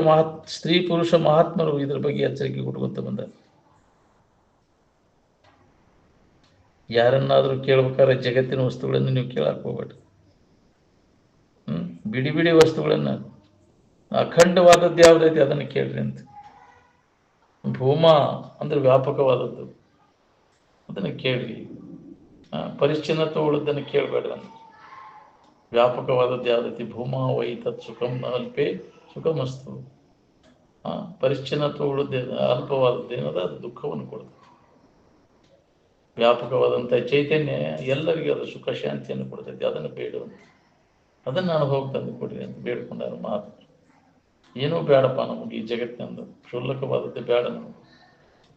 ಸ್ತ್ರೀ ಪುರುಷ ಮಹಾತ್ಮರು ಇದ್ರ ಬಗ್ಗೆ ಎಚ್ಚರಿಕೆ ಕೊಟ್ಕೊಂತ ಬಂದಾರೆ. ಯಾರನ್ನಾದ್ರೂ ಕೇಳ್ಬೇಕಾದ್ರೆ ಜಗತ್ತಿನ ವಸ್ತುಗಳನ್ನು ನೀವು ಕೇಳಕ್ ಹೋಗ್ಬೇಡ್ರಿ. ಬಿಡಿ ಬಿಡಿ ವಸ್ತುಗಳನ್ನ, ಅಖಂಡವಾದದ್ದು ಯಾವುದೈತಿ ಅದನ್ನು ಕೇಳ್ರಿ ಅಂತ. ಭೂಮಾ ಅಂದ್ರೆ ವ್ಯಾಪಕವಾದದ್ದು, ಅದನ್ನು ಕೇಳ್ರಿ. ಪರಿಚ್ಛಿನ್ನತ್ವ ಉಳಿದನ್ನು ಕೇಳಬೇಡ್ರಿ ಅಂತ. ವ್ಯಾಪಕವಾದದ್ದು ಯಾವುದೈತಿ? ಭೂಮಾ ವೈ ತತ್ ಸುಖಂ ನ ಅಲ್ಪೇ ಸುಖಮಸ್ತು. ಪರಿಚ್ಛಿನ್ನತ್ವ ಉಳಿದ ಅಲ್ಪವಾದದ್ದು ಏನದ, ಅದು ದುಃಖವನ್ನು ಕೊಡುತ್ತೆ. ವ್ಯಾಪಕವಾದಂಥ ಚೈತನ್ಯ ಎಲ್ಲರಿಗೂ ಅದು ಸುಖ ಶಾಂತಿಯನ್ನು ಕೊಡ್ತೈತಿ. ಅದನ್ನು ಬೇಡುವಂತ, ಅದನ್ನು ಅನುಭವ ತಂದು ಕೊಡ್ರಿ ಅಂತ ಬೇಡ್ಕೊಂಡಾರ ಮಾತು. ಏನೂ ಬೇಡಪ್ಪ ನಮಗೆ ಈ ಜಗತ್ತಿನಂದು, ಕ್ಷುಲ್ಲಕವಾದದ್ದು ಬೇಡ ನಮಗೆ.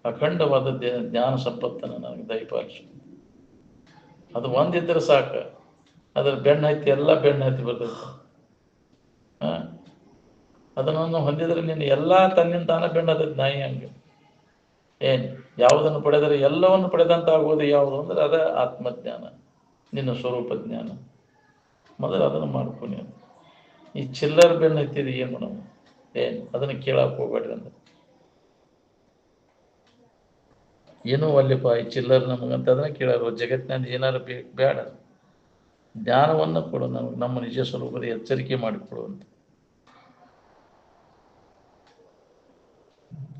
ಅಖಂಡವಾದದ್ದೇ ಜ್ಞಾನ ಸಂಪತ್ತನ್ನು ನನಗೆ ದಯಪಾಲಿಸು. ಅದು ಒಂದಿದ್ರೆ ಸಾಕು. ಅದ್ರ ಬೆನ್ನು ಹತ್ತಿ ಎಲ್ಲ ಬೆನ್ನು ಹತ್ತಿ ಬರ್ತೈತೆ. ಅದನ್ನು ಹೊಂದಿದ್ರೆ ನೀನು ಎಲ್ಲ ತನ್ನಿಂದ ತಾನ ಬೆನ್ನು ಹತ್ತೈತಿ. ನಾಯಿ ಹಂಗೆ ಯಾವುದನ್ನು ಪಡೆದರೆ ಎಲ್ಲವನ್ನು ಪಡೆದಂತ ಆಗುವುದು ಯಾವುದು ಅಂದ್ರೆ ಅದ ಆತ್ಮಜ್ಞಾನ, ನಿನ್ನ ಸ್ವರೂಪ ಜ್ಞಾನ. ಮೊದಲು ಅದನ್ನು ಮಾಡ್ಕೊನಿ. ಈ ಚಿಲ್ಲರ್ ಬೆನ್ನು ಹತ್ತಿದೆ ಏನು ನಾವು ಅದನ್ನು ಕೇಳಕ್ಕೆ ಹೋಗ್ಬೇಡ್ರಿ ಅಂದ್ರೆ. ಏನೋ ಅಲ್ಲಿಪ್ಪ ಈ ಚಿಲ್ಲರ್ ನಮಗಂತ ಅದನ್ನ ಕೇಳೋರು. ಜಗತ್ತಿನಲ್ಲಿ ಏನಾರು ಬೇಡ, ಜ್ಞಾನವನ್ನು ಕೊಡು ನಮಗೆ, ನಮ್ಮ ನಿಜ ಸ್ವರೂಪದ ಎಚ್ಚರಿಕೆ ಮಾಡಿಕೊಡುವಂತ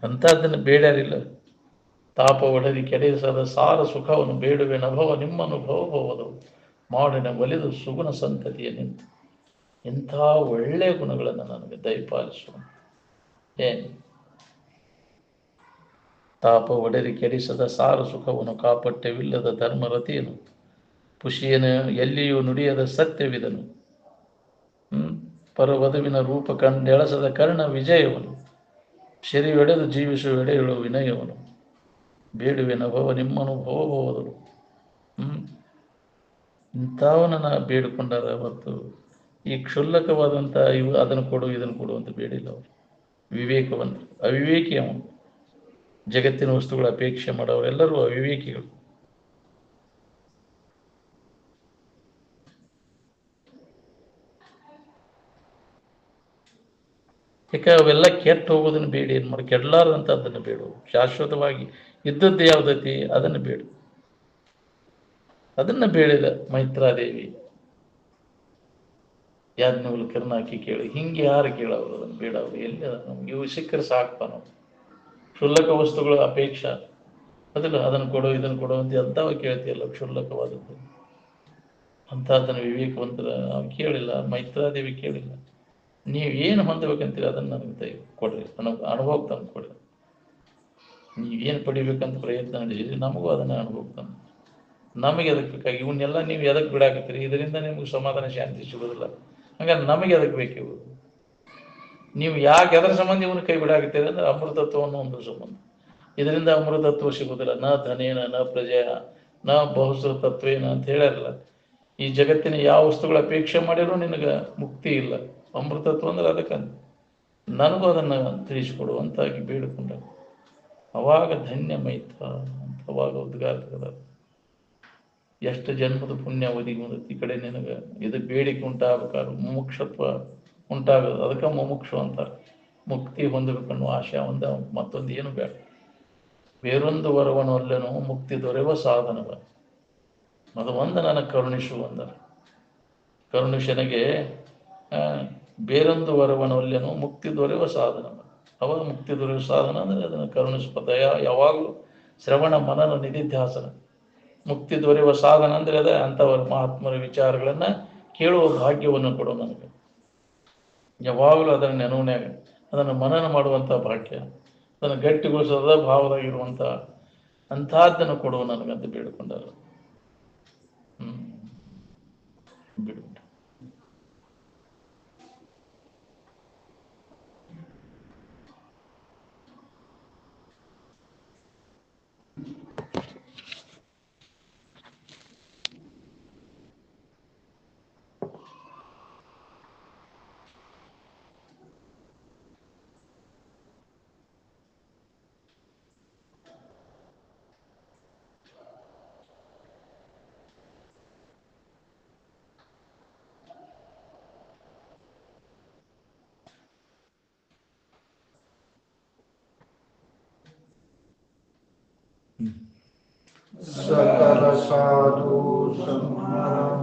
ಅಂಥದ್ದನ್ನು ಬೇಡರಿಲ್ಲ. ತಾಪ ಒಡದಿ ಕೆಡೆಸದ ಸಾರ ಸುಖವನ್ನು ಬೇಡುವೆ ನಭವ ನಿಮ್ಮ ಅನುಭವ ಹೋವದು ಮಾಡಿನ ಒಲಿದು ಸುಗುಣ ಸಂತತಿಯ ನಿಂತು. ಇಂಥ ಒಳ್ಳೆಯ ಗುಣಗಳನ್ನು ನನಗೆ ದಯಪಾಲಿಸುವ. ತಾಪ ಒಡೆದಿ ಕೆಡಿಸದ ಸಾರ ಸುಖವನ್ನು ಕಾಪಟ್ಯವಿಲ್ಲದ ಧರ್ಮರತಿಯನು ಪುಷಿಯನು ಎಲ್ಲಿಯೂ ನುಡಿಯದ ಸತ್ಯವಿದನು. ಪರವಧುವಿನ ರೂಪ ಕಂಡೆಳಸದ ಕರ್ಣ ವಿಜಯವನು ಶರಿಯೊಡೆದು ಜೀವಿಸುವ ಎಡೆಯುಳು ವಿನಯವನು ಬೇಡುವೆ ನಭವ ನಿಮ್ಮನುಭವ ಹೋದರು. ಇಂಥವನ್ನ ಬೇಡಿಕೊಂಡಾರ ಹೊರತು ಈ ಕ್ಷುಲ್ಲಕವಾದಂಥ ಇವು ಅದನ್ನು ಕೊಡು ಇದನ್ನು ಕೊಡು ಅಂತ ಬೇಡಿಲ್ಲ ಅವರು. ವಿವೇಕವಂತರು, ಅವಿವೇಕಿ ಅವನು. ಜಗತ್ತಿನ ವಸ್ತುಗಳ ಅಪೇಕ್ಷೆ ಮಾಡೋರೆಲ್ಲರೂ ಅವಿವೇಕಿಗಳು. ಯಾಕೆ ಅವೆಲ್ಲ ಕೆಟ್ಟು ಹೋಗೋದನ್ನು ಬೇಡಿ. ಏನು ಮಾಡಿ ಕೆಡಲಾರದಂತ ಅದನ್ನು ಬೇಡು. ಶಾಶ್ವತವಾಗಿ ಇದ್ದದ್ದು ಯಾವುದೈತಿ ಅದನ್ನು ಬೇಡು. ಅದನ್ನು ಬೇಡಿದ ಮೈತ್ರಾದೇವಿ ಯಾಜ್ಞವಲ್ಕ್ಯರನ್ನ ಹಾಕಿ ಕೇಳಿ. ಹಿಂಗೆ ಯಾರು ಕೇಳೋರು ಅದನ್ನು ಬೇಡವ್ರು? ಎಲ್ಲಿ ಅದ ನಮ್ಗೆ ಇವು ಸಿಕ್ಕರೆ ಸಾಕ್ಪ. ನಾವು ಕ್ಷುಲ್ಲಕ ವಸ್ತುಗಳ ಅಪೇಕ್ಷೆ ಅದಲ್ಲ, ಅದನ್ನು ಕೊಡು ಇದನ್ನು ಕೊಡು ಅಂತ ಎಂಥವ ಕೇಳ್ತೀಯಲ್ಲ ಕ್ಷುಲ್ಲಕವಾದದ್ದು. ಅಂಥದ್ದನ್ನು ವಿವೇಕವಂತರ ನಾವು ಕೇಳಿಲ್ಲ, ಮೈತ್ರಾದೇವಿ ಕೇಳಿಲ್ಲ. ನೀವು ಏನು ಹೊಂದಬೇಕಂತೀರಿ ಅದನ್ನು ನನಗೆ ಕೊಡ್ರಿ, ನನಗೆ ಅನುಭವ ತಂದು ಕೊಡ್ರಿ. ನೀವೇನು ಪಡಿಬೇಕಂತ ಪ್ರಯತ್ನ ನಡೆಸಿದ್ರಿ ನಮಗೂ ಅದನ್ನು ಅನುಭವ ತಂದು. ನಮಗೆ ಅದಕ್ಕೆ ಬೇಕಾಗಿ ಇವನ್ನೆಲ್ಲ ನೀವು ಎದಕ್ಕೆ ಬಿಡಾಕತ್ತೀರಿ? ಇದರಿಂದ ನಿಮ್ಗೆ ಸಮಾಧಾನ ಶಾಂತಿ ಸಿಗೋದಿಲ್ಲ. ಹಂಗಾರೆ ನಮಗೆ ಅದಕ್ಕೆ ಬೇಕಿವು. ನೀವು ಯಾಕೆ ಅದರ ಸಂಬಂಧ ಇವನು ಕೈ ಬಿಡಾಕತ್ತೀರಿ ಅಂದ್ರೆ ಅಮೃತತ್ವವನ್ನು ಒಂದು ಸಂಬಂಧ. ಇದರಿಂದ ಅಮೃತತ್ವ ಸಿಗೋದಿಲ್ಲ. ನ ಧನೇನ ನ ಪ್ರಜೆಯ ನ ಬಹುಸ್ರ ತತ್ವೇನ ಅಂತ ಹೇಳ್ಯಾರಲ್ಲ. ಈ ಜಗತ್ತಿನ ಯಾವ ವಸ್ತುಗಳ ಅಪೇಕ್ಷೆ ಮಾಡಿರೂ ನಿನಗೆ ಮುಕ್ತಿ ಇಲ್ಲ. ಅಮೃತತ್ವ ಅಂದ್ರೆ ಅದಕ್ಕಂತ ನನಗೂ ಅದನ್ನು ತಿಳಿಸಿಕೊಡುವಂತಾಗಿ ಬೇಡಿಕೊಂಡ. ಅವಾಗ ಧನ್ಯ ಮೈತ್ರ ಅಂತ ಅವಾಗ ಉದ್ಘಾಟಕದ ಎಷ್ಟು ಜನ್ಮದ ಪುಣ್ಯ ಒದಗಿ ಈ ಕಡೆ ನಿನಗೆ ಇದು ಬೇಡಿಕೆ ಉಂಟಾಗಬೇಕಾದ್ರೆ ಮುಮುಕ್ಷತ್ವ ಉಂಟಾಗೋದು. ಅದಕ್ಕೆ ಮುಮುಕ್ಷು ಅಂತಾರೆ. ಮುಕ್ತಿ ಹೊಂದಬೇಕನ್ನೋ ಆಶೆ ಒಂದ, ಮತ್ತೊಂದು ಏನು ಬೇಡ. ಬೇರೊಂದು ವರವನೊಲ್ಲೆನೋ ಮುಕ್ತಿ ದೊರೆವ ಸಾಧನವ, ಅದು ಒಂದು ನನಗೆ ಕರುಣಿಸು ಅಂದರು. ಕರುಣಿಶನಿಗೆ ಬೇರೊಂದು ವರವನೊಲ್ಲೆನೋ ಮುಕ್ತಿ ದೊರೆಯುವ ಸಾಧನವ. ಅವಾಗ ಮುಕ್ತಿ ದೊರೆಯುವ ಸಾಧನ ಅಂದರೆ ಅದನ್ನು ಕರುಣಿಸ್ಪದ ಯಾವಾಗಲೂ ಶ್ರವಣ ಮನನ ನಿಧಿಧ್ಯಾಸನ. ಮುಕ್ತಿ ದೊರೆಯುವ ಸಾಧನ ಅಂದರೆ ಅದೇ ಅಂಥವರ ಮಹಾತ್ಮರ ವಿಚಾರಗಳನ್ನು ಕೇಳುವ ಭಾಗ್ಯವನ್ನು ಕೊಡೋ ನನಗೆ. ಯಾವಾಗಲೂ ಅದನ್ನು ನೆನವನ್ಯಾಗ ಅದನ್ನು ಮನನ ಮಾಡುವಂಥ ಭಾಗ್ಯ. ಅದನ್ನು ಗಟ್ಟಿಗೊಳಿಸೋದ ಭಾವದಾಗಿರುವಂಥ ಅಂಥದ್ದನ್ನು ಕೊಡುವ ನನಗಂತ ಬೇಡಿಕೊಂಡರು. ಬಿಡು. सकल साधु सम्मान